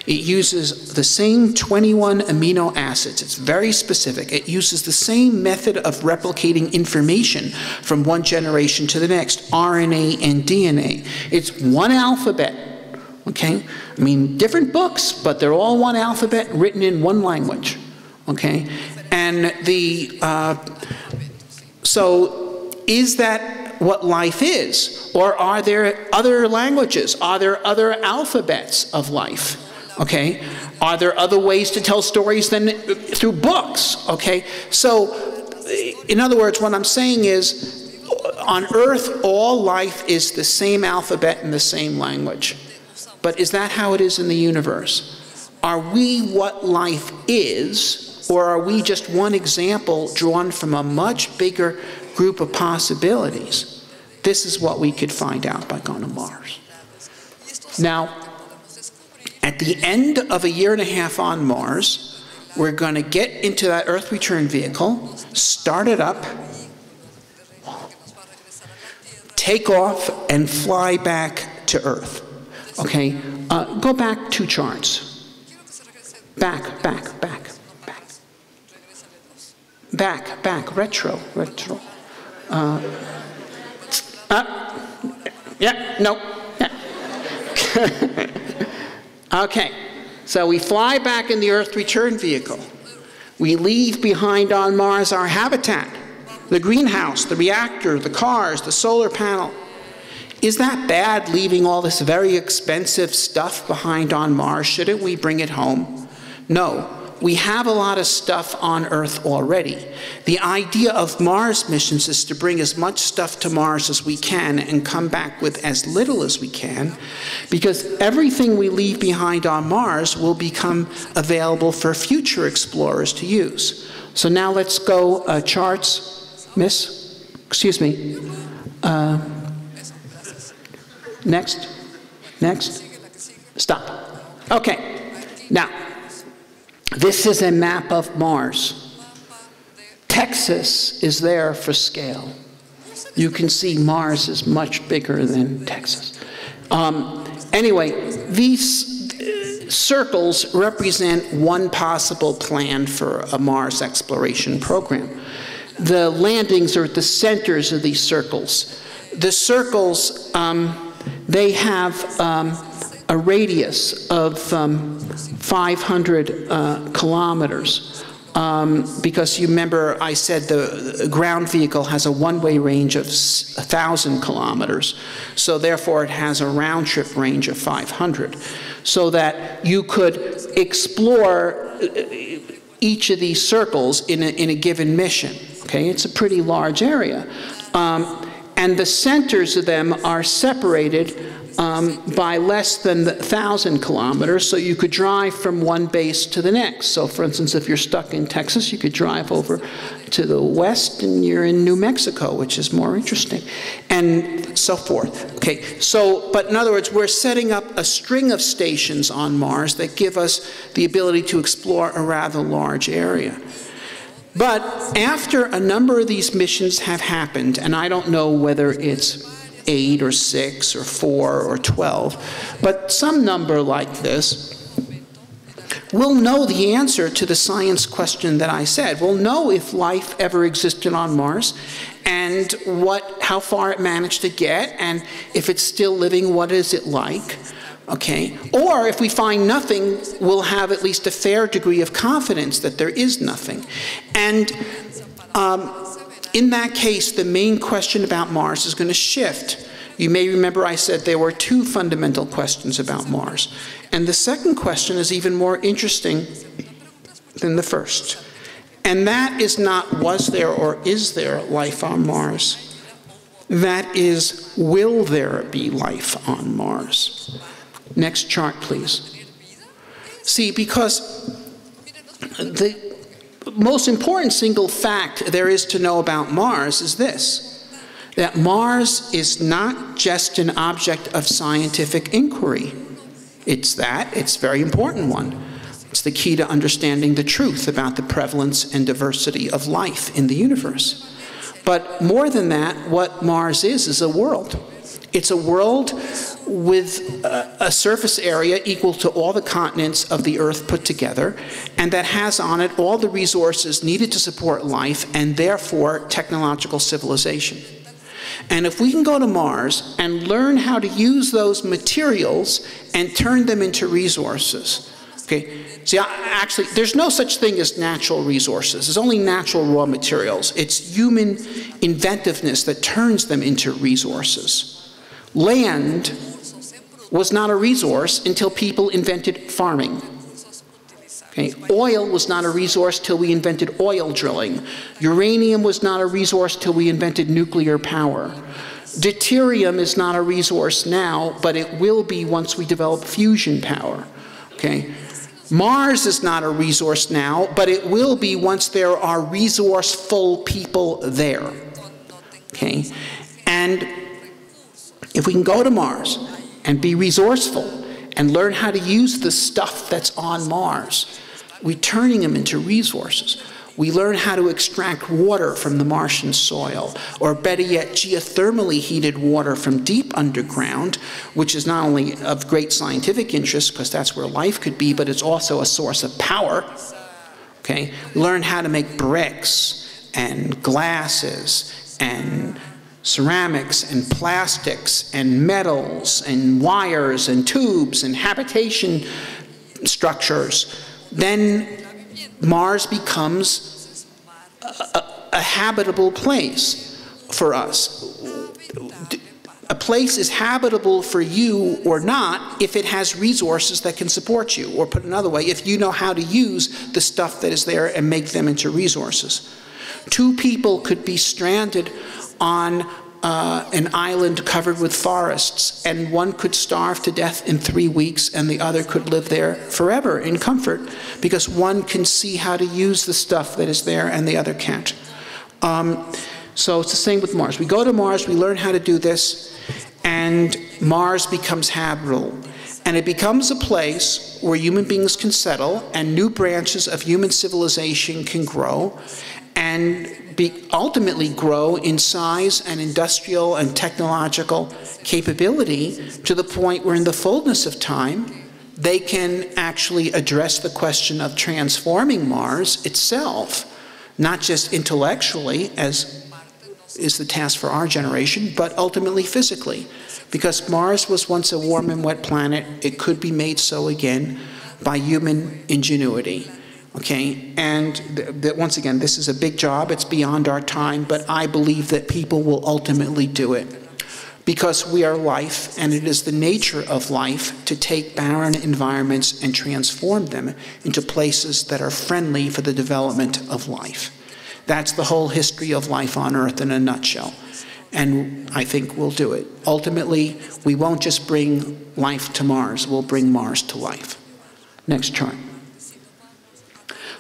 Speaker 1: It uses the same 21 amino acids. It's very specific. It uses the same method of replicating information from one generation to the next, RNA and DNA. It's one alphabet, okay? I mean, different books, but they're all one alphabet written in one language, okay? And so is that what life is? Or are there other languages? Are there other alphabets of life? Okay, are there other ways to tell stories than through books? Okay, so in other words, what I'm saying is, on Earth, all life is the same alphabet and the same language. But is that how it is in the universe? Are we what life is, or are we just one example drawn from a much bigger group of possibilities? This is what we could find out by going to Mars. Now, at the end of a year and a half on Mars, we're going to get into that Earth return vehicle, start it up, take off, and fly back to Earth. Okay? Go back 2 charts. Back, retro. Yeah, no. Yeah. Okay, so we fly back in the Earth return vehicle. We leave behind on Mars our habitat, the greenhouse, the reactor, the cars, the solar panel. Is that bad, leaving all this very expensive stuff behind on Mars? Shouldn't we bring it home? No. We have a lot of stuff on Earth already. The idea of Mars missions is to bring as much stuff to Mars as we can and come back with as little as we can, because everything we leave behind on Mars will become available for future explorers to use. So now let's go charts, miss, excuse me. Next, stop. Okay, now, this is a map of Mars. Texas is there for scale. You can see Mars is much bigger than Texas. Anyway, these circles represent one possible plan for a Mars exploration program. The landings are at the centers of these circles. The circles, they have a radius of 500 kilometers. Because you remember I said the ground vehicle has a one-way range of 1,000 kilometers. So therefore it has a round-trip range of 500. So that you could explore each of these circles in a given mission. Okay, it's a pretty large area. And the centers of them are separated by less than 1,000 kilometers, so you could drive from one base to the next. So for instance, if you're stuck in Texas, you could drive over to the west and you're in New Mexico, which is more interesting, and so forth. Okay, so, but in other words, we're setting up a string of stations on Mars that give us the ability to explore a rather large area. But after a number of these missions have happened, and I don't know whether it's 8 or 6 or 4 or 12, but some number like this, we'll know the answer to the science question that I said. We'll know if life ever existed on Mars, and how far it managed to get, and if it's still living, what is it like? Okay, or if we find nothing, we'll have at least a fair degree of confidence that there is nothing. And in that case, the main question about Mars is going to shift. You may remember I said there were 2 fundamental questions about Mars. And the second question is even more interesting than the first. And that is not, was there or is there life on Mars? That is, will there be life on Mars? Next chart, please. See, because the most important single fact there is to know about Mars is this, that Mars is not just an object of scientific inquiry. It's a very important one. It's the key to understanding the truth about the prevalence and diversity of life in the universe. But more than that, what Mars is a world. It's a world with a surface area equal to all the continents of the Earth put together, and that has on it all the resources needed to support life and therefore technological civilization. And if we can go to Mars and learn how to use those materials and turn them into resources, okay? See, actually, there's no such thing as natural resources. There's only natural raw materials. It's human inventiveness that turns them into resources. Land was not a resource until people invented farming. Okay? Oil was not a resource till we invented oil drilling. Uranium was not a resource till we invented nuclear power. Deuterium is not a resource now, but it will be once we develop fusion power. Okay? Mars is not a resource now, but it will be once there are resourceful people there. Okay? And if we can go to Mars and be resourceful and learn how to use the stuff that's on Mars, we're turning them into resources. We learn how to extract water from the Martian soil, or better yet, geothermally heated water from deep underground, which is not only of great scientific interest, because that's where life could be, but it's also a source of power. Okay? We learn how to make bricks and glasses and ceramics and plastics and metals and wires and tubes and habitation structures. Then Mars becomes a habitable place for us. A place is habitable for you or not if it has resources that can support you, or put another way, if you know how to use the stuff that is there and make them into resources. Two people could be stranded on an island covered with forests, and one could starve to death in 3 weeks and the other could live there forever in comfort, because one can see how to use the stuff that is there and the other can't. So it's the same with Mars. We go to Mars, we learn how to do this, and Mars becomes habitable. And it becomes a place where human beings can settle and new branches of human civilization can grow and ultimately grow in size and industrial and technological capability to the point where in the fullness of time they can actually address the question of transforming Mars itself, not just intellectually, as is the task for our generation, but ultimately physically. Because Mars was once a warm and wet planet, it could be made so again by human ingenuity. Okay, and once again, this is a big job, it's beyond our time, but I believe that people will ultimately do it. Because we are life, and it is the nature of life to take barren environments and transform them into places that are friendly for the development of life. That's the whole history of life on Earth in a nutshell. And I think we'll do it. Ultimately, we won't just bring life to Mars, we'll bring Mars to life. Next chart.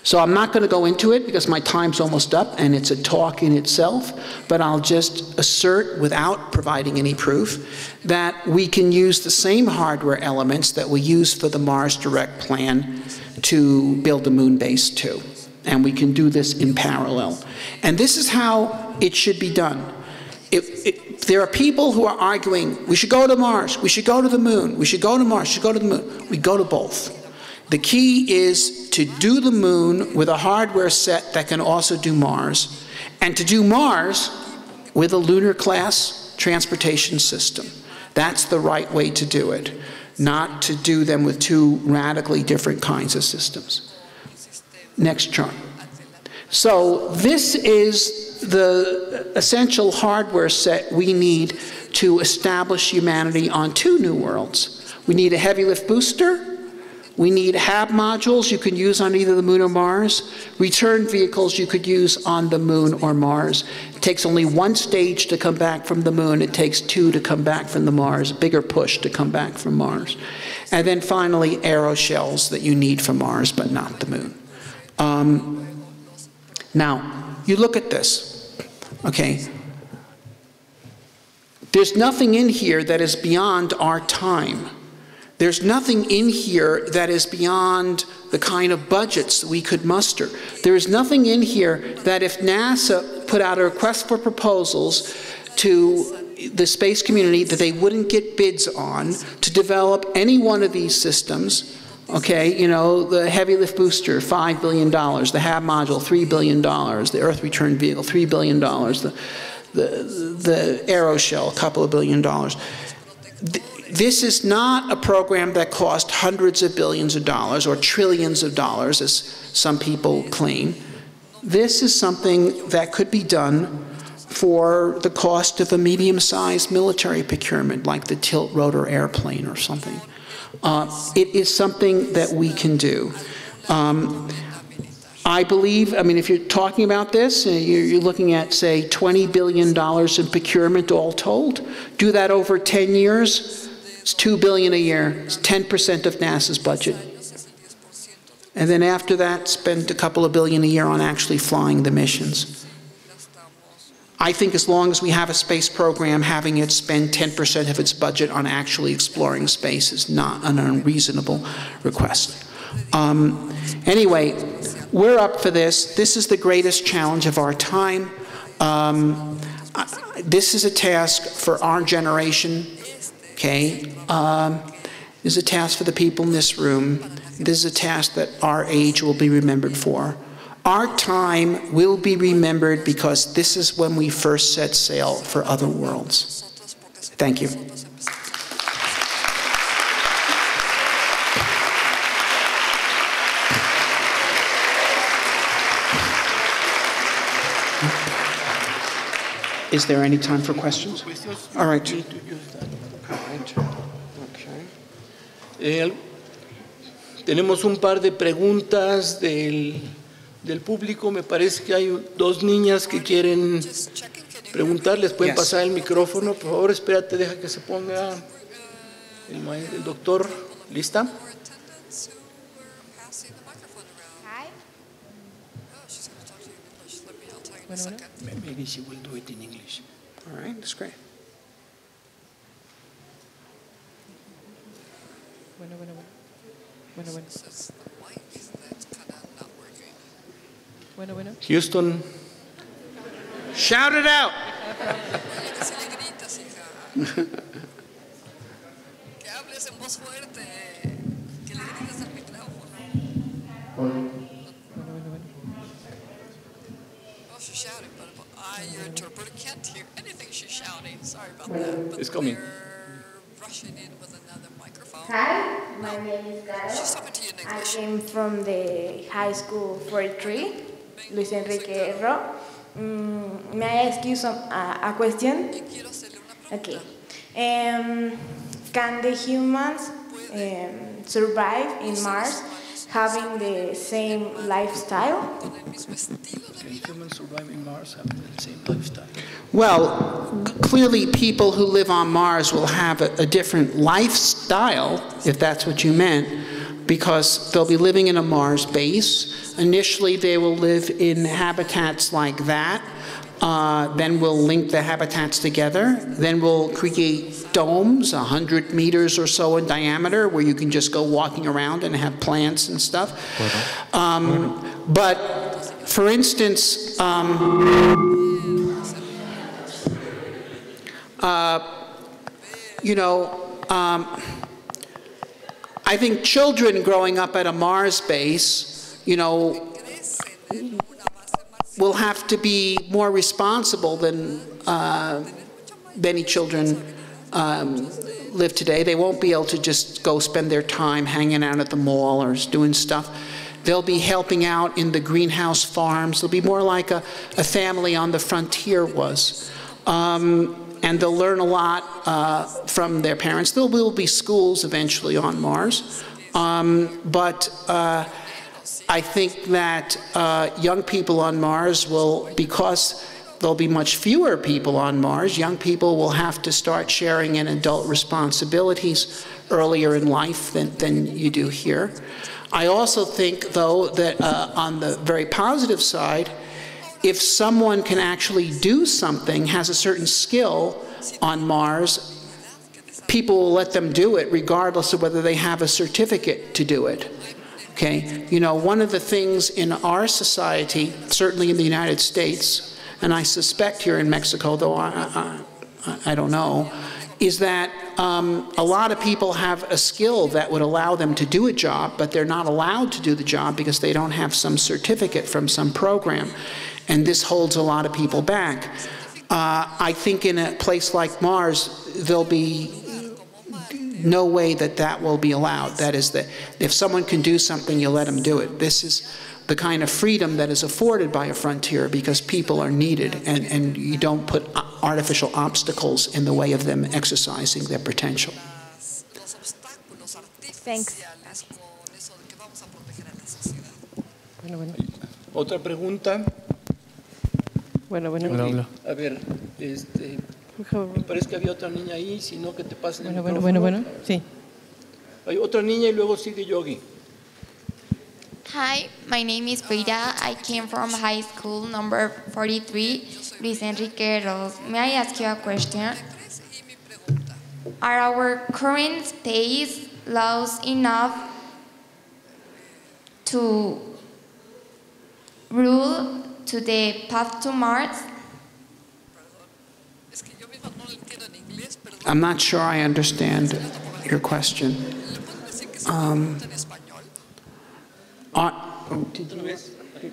Speaker 1: So I'm not going to go into it because my time's almost up and it's a talk in itself, but I'll just assert without providing any proof that we can use the same hardware elements that we use for the Mars Direct plan to build a moon base too. And we can do this in parallel. And this is how it should be done. If there are people who are arguing, we should go to Mars, we should go to the moon, we should go to Mars, we should go to the moon, we go to both. The key is to do the moon with a hardware set that can also do Mars, and to do Mars with a lunar class transportation system. That's the right way to do it, not to do them with two radically different kinds of systems. Next chart. So this is the essential hardware set we need to establish humanity on two new worlds. We need a heavy lift booster. We need HAB modules you can use on either the moon or Mars. Return vehicles you could use on the moon or Mars. It takes only one stage to come back from the moon. It takes two to come back from the Mars, a bigger push to come back from Mars. And then finally, aeroshells that you need for Mars, but not the moon. Now, you look at this, okay? There's nothing in here that is beyond our time. There's nothing in here that is beyond the kind of budgets that we could muster. There is nothing in here that if NASA put out a request for proposals to the space community that they wouldn't get bids on to develop any one of these systems. Okay, you know, the heavy lift booster, $5 billion, the HAB module, $3 billion, the Earth return vehicle, $3 billion, the aeroshell, a couple of $1 billion. This is not a program that cost hundreds of billions of dollars or trillions of dollars, as some people claim. This is something that could be done for the cost of a medium-sized military procurement, like the tilt-rotor airplane or something. It is something that we can do. I believe, I mean, if you're talking about this, you're looking at, say, $20 billion in procurement all told. Do that over 10 years, it's $2 billion a year. It's 10% of NASA's budget. And then after that, spend a couple of billion a year on actually flying the missions. I think as long as we have a space program, having it spend 10% of its budget on actually exploring space is not an unreasonable request. Anyway, we're up for this. This is the greatest challenge of our time. This is a task for our generation, okay? This is a task for the people in this room. This is a task that our age will be remembered for. Our time will be remembered because this is when we first set sail for other worlds. Thank you. Is there any time for questions? All right.
Speaker 2: Tenemos un par de preguntas del público. Me parece que hay dos niñas que quieren preguntar. Les pueden pasar el micrófono. Por favor, espérate, deja que se ponga el doctor. ¿Lista? Maybe she will do it in English.
Speaker 1: All right, that's great.
Speaker 2: Houston.
Speaker 1: Shout it out.
Speaker 3: She's shouting, but your interpreter can't hear anything she's shouting. Sorry about that. But
Speaker 2: it's coming.
Speaker 3: Rushing in with another microphone.
Speaker 4: Hi, my name is Garo.
Speaker 3: She's talking to you in English.
Speaker 4: I came from the high school 43, Luis Enrique Ro. May I ask you a question? Okay. Can the humans survive in Mars having the same lifestyle?
Speaker 2: Can humans survive in Mars having the same lifestyle?
Speaker 1: Well, clearly people who live on Mars will have a different lifestyle, if that's what you meant, because they'll be living in a Mars base. Initially, they will live in habitats like that. Then we'll link the habitats together. Then we'll create domes, 100 meters or so in diameter, where you can just go walking around and have plants and stuff. But, for instance, you know, I think children growing up at a Mars base, you know, will have to be more responsible than many children live today. They won't be able to just go spend their time hanging out at the mall or doing stuff. They'll be helping out in the greenhouse farms. They'll be more like a family on the frontier was. And they'll learn a lot from their parents. There will be schools eventually on Mars. But I think that young people on Mars will, because there'll be much fewer people on Mars. Young people will have to start sharing in adult responsibilities earlier in life than you do here. I also think, though, that on the very positive side, if someone can actually do something, has a certain skill on Mars, people will let them do it regardless of whether they have a certificate to do it. Okay? You know, one of the things in our society, certainly in the United States, and I suspect here in Mexico, though I don't know, is that a lot of people have a skill that would allow them to do a job, but they're not allowed to do the job because they don't have some certificate from some program. And this holds a lot of people back. I think in a place like Mars, there'll be no way that will be allowed. That is, that if someone can do something, you let them do it. This is the kind of freedom that is afforded by a frontier because people are needed, and you don't put artificial obstacles in the way of them exercising their potential.
Speaker 4: Thanks.
Speaker 2: Otra pregunta.
Speaker 5: Bueno.
Speaker 2: A ver, me parece que había otra niña ahí, si no que te pasen el micrófono.
Speaker 5: Bueno, sí.
Speaker 2: Hay otra niña y luego sigue Yogi.
Speaker 6: Hi, my name is Frida. I came from high school number 43, Luis Enrique Ros. May I ask you a question? Are our current space laws enough to rule to the path to Mars?
Speaker 1: I'm not sure I understand your question.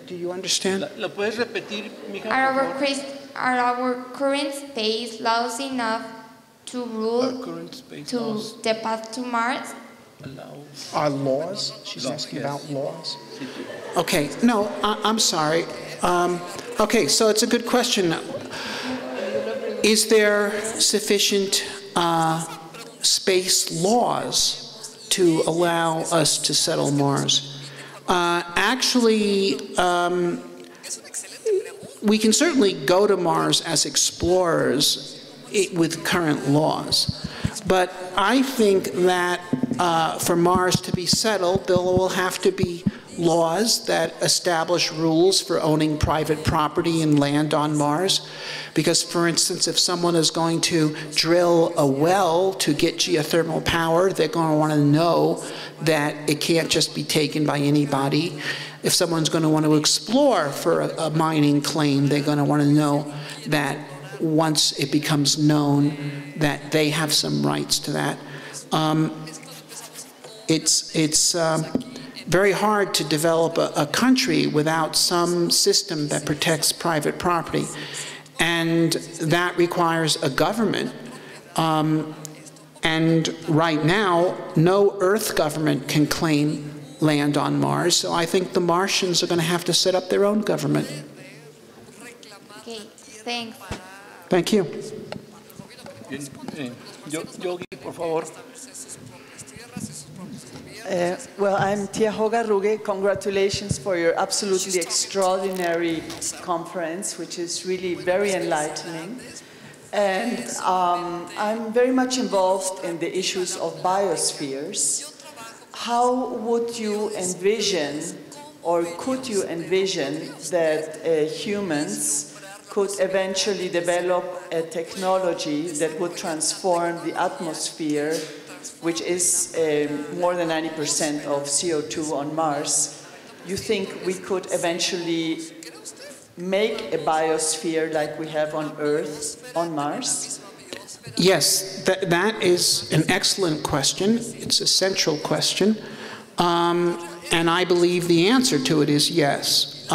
Speaker 1: Do you understand?
Speaker 2: ¿La puedes repetir, mija?
Speaker 6: Are our current space laws enough to rule to the path to Mars?
Speaker 1: Our laws? She's asking about laws. Okay, no, I'm sorry. Okay, so it's a good question. Is there sufficient space laws to allow us to settle Mars? Actually, we can certainly go to Mars as explorers with current laws. But I think that for Mars to be settled, there will have to be laws that establish rules for owning private property and land on Mars. Because, for instance, if someone is going to drill a well to get geothermal power, they're going to want to know that it can't just be taken by anybody. If someone's going to want to explore for a mining claim, they're going to want to know that once it becomes known that they have some rights to that. It's very hard to develop a country without some system that protects private property. And that requires a government. And right now, no Earth government can claim land on Mars. So I think the Martians are going to have to set up their own government.
Speaker 6: Okay, thanks.
Speaker 1: Thank you.
Speaker 2: Yogi, por favor.
Speaker 7: Well, I'm Tia Hoga Ruge. Congratulations for your absolutely extraordinary conference, which is really very enlightening. And I'm very much involved in the issues of biospheres. How would you envision, or could you envision, that humans could eventually develop a technology that would transform the atmosphere, which is more than 90% of CO2 on Mars? You think we could eventually make a biosphere like we have on Earth on Mars?
Speaker 1: Yes, that is an excellent question. It's a central question. And I believe the answer to it is yes.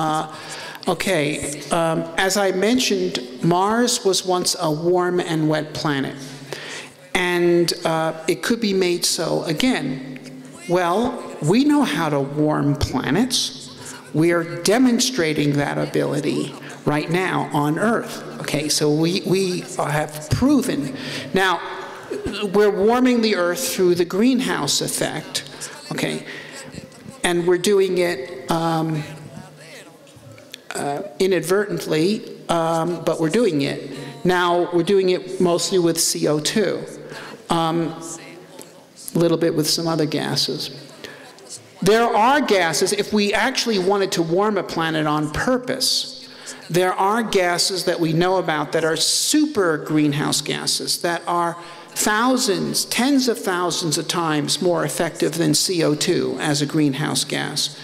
Speaker 1: Okay, as I mentioned, Mars was once a warm and wet planet. And it could be made so again. Well, we know how to warm planets. We are demonstrating that ability right now on Earth. Okay, so we have proven. Now, we're warming the Earth through the greenhouse effect, okay? And we're doing it inadvertently but we're doing it. Now, we're doing it mostly with CO2, a little bit with some other gases. There are gases, if we actually wanted to warm a planet on purpose, there are gases that we know about that are super greenhouse gases, that are thousands, tens of thousands of times more effective than CO2 as a greenhouse gas.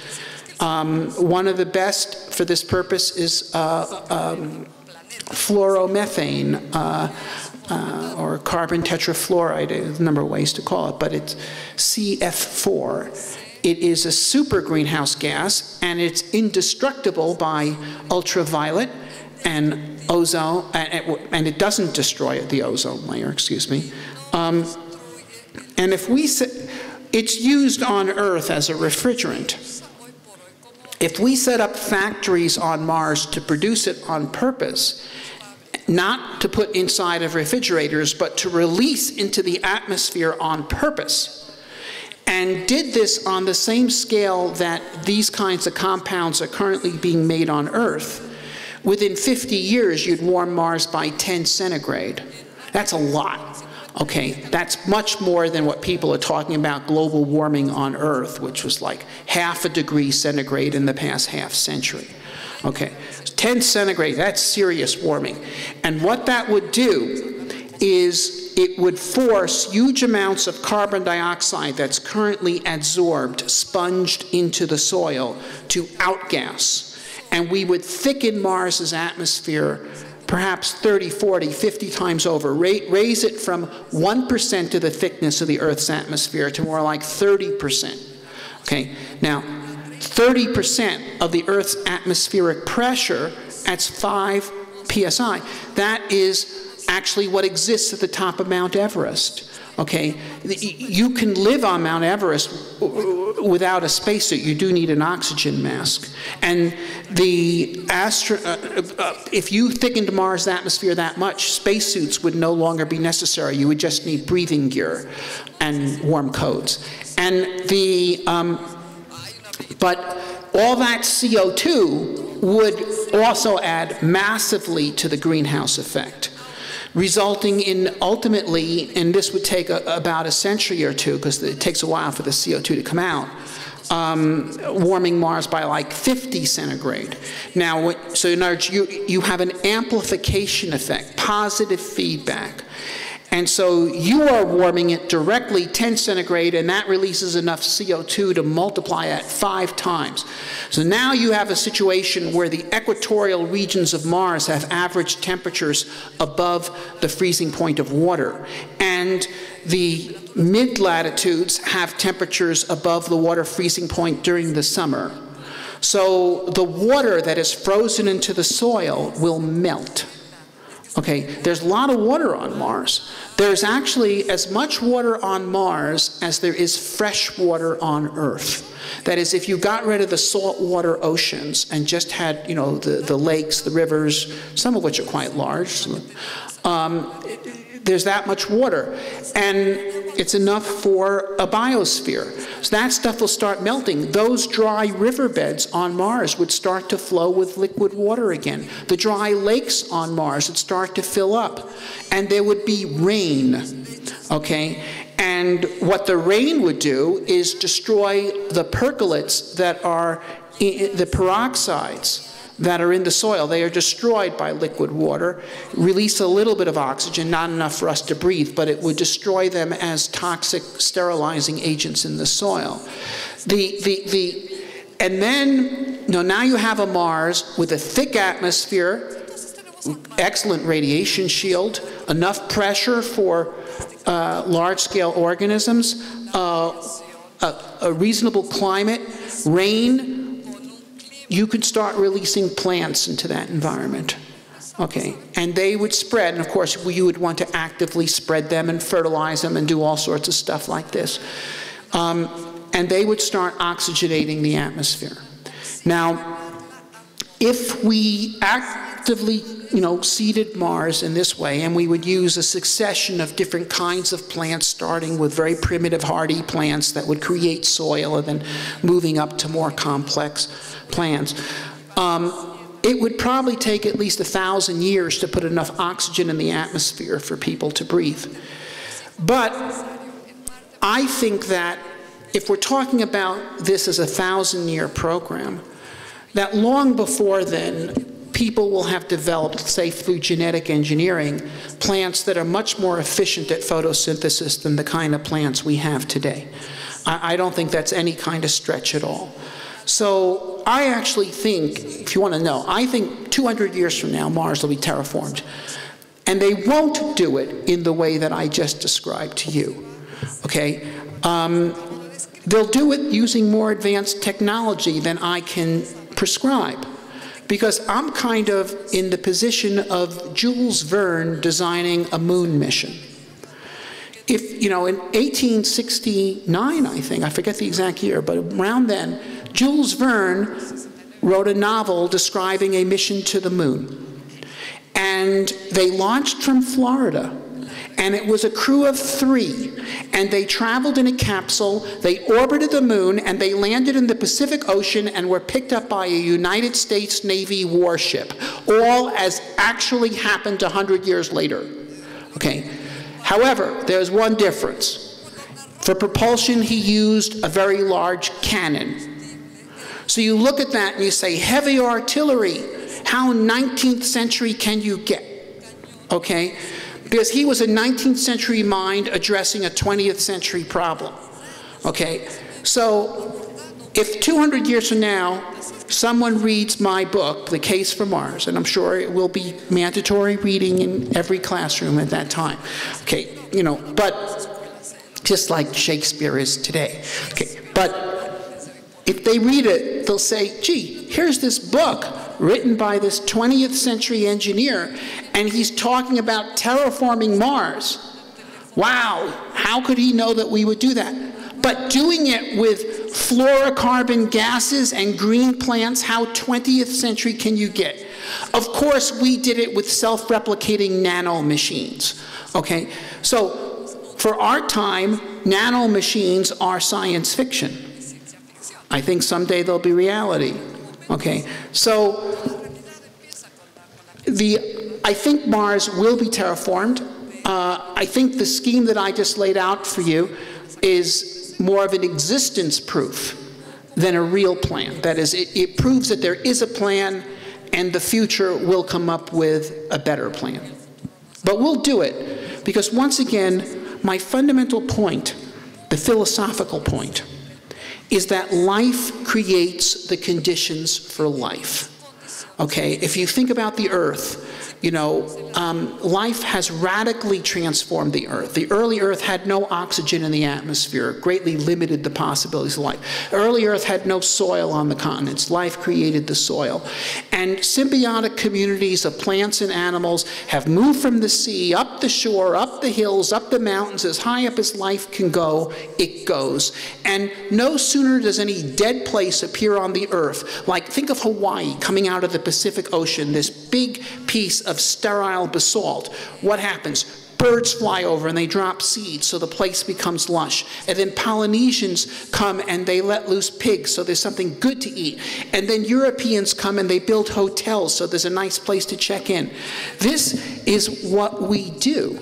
Speaker 1: One of the best for this purpose is fluoromethane, or carbon tetrafluoride. There's a number of ways to call it, but it's CF4. It is a super greenhouse gas, and it's indestructible by ultraviolet and ozone, and it doesn't destroy the ozone layer, excuse me. And if we it's used on Earth as a refrigerant. If we set up factories on Mars to produce it on purpose, not to put inside of refrigerators, but to release into the atmosphere on purpose, and did this on the same scale that these kinds of compounds are currently being made on Earth, within 50 years you'd warm Mars by 10 centigrade. That's a lot. Okay, that's much more than what people are talking about global warming on Earth, which was like 0.5 degree centigrade in the past half century. Okay, 10 centigrade, that's serious warming. And what that would do is it would force huge amounts of carbon dioxide that's currently adsorbed, sponged into the soil, to outgas. And we would thicken Mars's atmosphere perhaps 30, 40, 50 times over, raise it from 1% of the thickness of the Earth's atmosphere to more like 30%. Okay, now 30% of the Earth's atmospheric pressure, that's 5 psi. That is actually what exists at the top of Mount Everest. Okay, you can live on Mount Everest without a spacesuit. You do need an oxygen mask. And the if you thickened Mars' atmosphere that much, spacesuits would no longer be necessary. You would just need breathing gear and warm coats. And but all that CO2 would also add massively to the greenhouse effect, resulting in ultimately, and this would take about a century or two, because it takes a while for the CO2 to come out, warming Mars by like 50 centigrade. Now, so in other words, you have an amplification effect, positive feedback. And so you are warming it directly 10 centigrade, and that releases enough CO2 to multiply at 5 times. So now you have a situation where the equatorial regions of Mars have average temperatures above the freezing point of water. And the mid-latitudes have temperatures above the water freezing point during the summer. So the water that is frozen into the soil will melt. Okay, there's a lot of water on Mars. There's actually as much water on Mars as there is fresh water on Earth. That is, if you got rid of the saltwater oceans and just had, you know, the lakes, the rivers, some of which are quite large, there's that much water. And it's enough for a biosphere. So that stuff will start melting. Those dry riverbeds on Mars would start to flow with liquid water again. The dry lakes on Mars would start to fill up. And there would be rain, okay? And what the rain would do is destroy the percolates that are, the peroxides that are in the soil. They are destroyed by liquid water, release a little bit of oxygen, not enough for us to breathe, but it would destroy them as toxic sterilizing agents in the soil. And then, you know, now you have a Mars with a thick atmosphere, excellent radiation shield, enough pressure for large-scale organisms, a reasonable climate, rain. You could start releasing plants into that environment. Okay, and they would spread, and of course you would want to actively spread them and fertilize them and do all sorts of stuff like this. And they would start oxygenating the atmosphere. Now, if we actively, you know, seeded Mars in this way, and we would use a succession of different kinds of plants, starting with very primitive hardy plants that would create soil and then moving up to more complex plants. it would probably take at least 1,000 years to put enough oxygen in the atmosphere for people to breathe. But I think that if we're talking about this as a 1,000-year program, that long before then, people will have developed, say through genetic engineering, plants that are much more efficient at photosynthesis than the kind of plants we have today. I don't think that's any kind of stretch at all. So I actually think, if you want to know, I think 200 years from now, Mars will be terraformed. And they won't do it in the way that I just described to you, okay? They'll do it using more advanced technology than I can prescribe, because I'm kind of in the position of Jules Verne designing a moon mission. If, you know, in 1869, I think, I forget the exact year, but around then, Jules Verne wrote a novel describing a mission to the moon. And they launched from Florida, and it was a crew of 3, and they traveled in a capsule, they orbited the moon, and they landed in the Pacific Ocean and were picked up by a United States Navy warship, all as actually happened 100 years later, okay? However, there's one difference. For propulsion, he used a very large cannon. So you look at that and you say, heavy artillery, how 19th century can you get, okay? Because he was a 19th century mind addressing a 20th century problem, okay? So if 200 years from now, someone reads my book, The Case for Mars, and I'm sure it will be mandatory reading in every classroom at that time, okay, you know, but just like Shakespeare is today, okay, but if they read it, they'll say, gee, here's this book written by this 20th century engineer, and he's talking about terraforming Mars. Wow, how could he know that we would do that? But doing it with fluorocarbon gases and green plants, how 20th century can you get? Of course, we did it with self-replicating nanomachines, okay? So for our time, nanomachines are science fiction. I think someday they'll be reality. Okay, so I think Mars will be terraformed. I think the scheme that I just laid out for you is more of an existence proof than a real plan. That is, it proves that there is a plan and the future will come up with a better plan. But we'll do it because, once again, my fundamental point, the philosophical point, is that life creates the conditions for life. Okay, if you think about the Earth, you know, life has radically transformed the Earth. The early Earth had no oxygen in the atmosphere, greatly limited the possibilities of life. Early Earth had no soil on the continents. Life created the soil. And symbiotic communities of plants and animals have moved from the sea, up the shore, up the hills, up the mountains, as high up as life can go, it goes. And no sooner does any dead place appear on the Earth, like think of Hawaii coming out of the Pacific Ocean, this big piece of sterile basalt. What happens? Birds fly over and they drop seeds, so the place becomes lush. And then Polynesians come and they let loose pigs, so there's something good to eat. And then Europeans come and they build hotels, so there's a nice place to check in. This is what we do.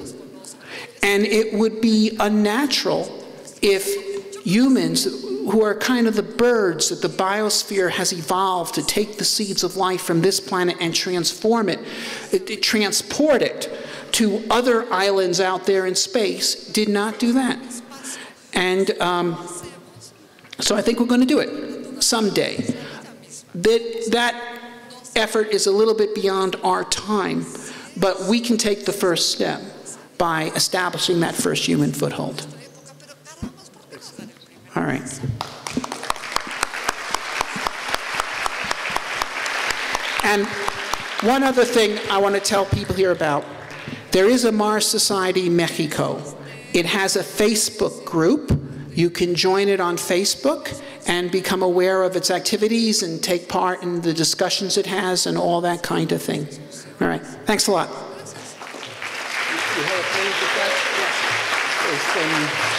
Speaker 1: And it would be unnatural if humans, who are kind of the birds that the biosphere has evolved to take the seeds of life from this planet and transform it, transport it to other islands out there in space, did not do that. And so I think we're going to do it someday. That effort is a little bit beyond our time, but we can take the first step by establishing that first human foothold. All right. And one other thing I want to tell people here about. There is a Mars Society Mexico. It has a Facebook group. You can join it on Facebook and become aware of its activities and take part in the discussions it has and all that kind of thing. All right. Thanks a lot. You have a page with that? Yes.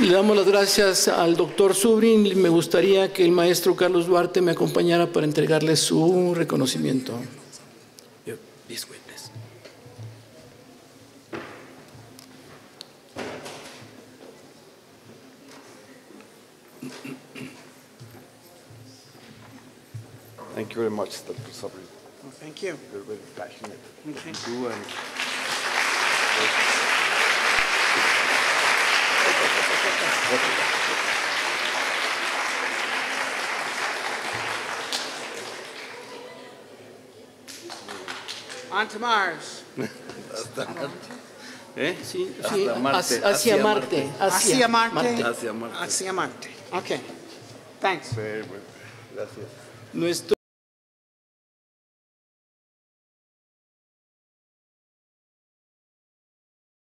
Speaker 2: Le damos las gracias al doctor Zubrin. Me gustaría que el maestro Carlos Duarte me acompañara para entregarle su reconocimiento. This way, please.
Speaker 8: Thank you very much, Dr. Zubrin.
Speaker 1: Well, thank you.
Speaker 8: You're very passionate.
Speaker 1: Okay.
Speaker 8: You and
Speaker 1: On to Mars.
Speaker 8: ¿Eh?
Speaker 2: Sí,
Speaker 8: Hasta Marte,
Speaker 2: hacia Marte.
Speaker 1: Hacia Marte.
Speaker 8: Hacia Marte.
Speaker 1: Hacia Marte. Okay. Thanks.
Speaker 8: Very well. Gracias.
Speaker 2: Nuestro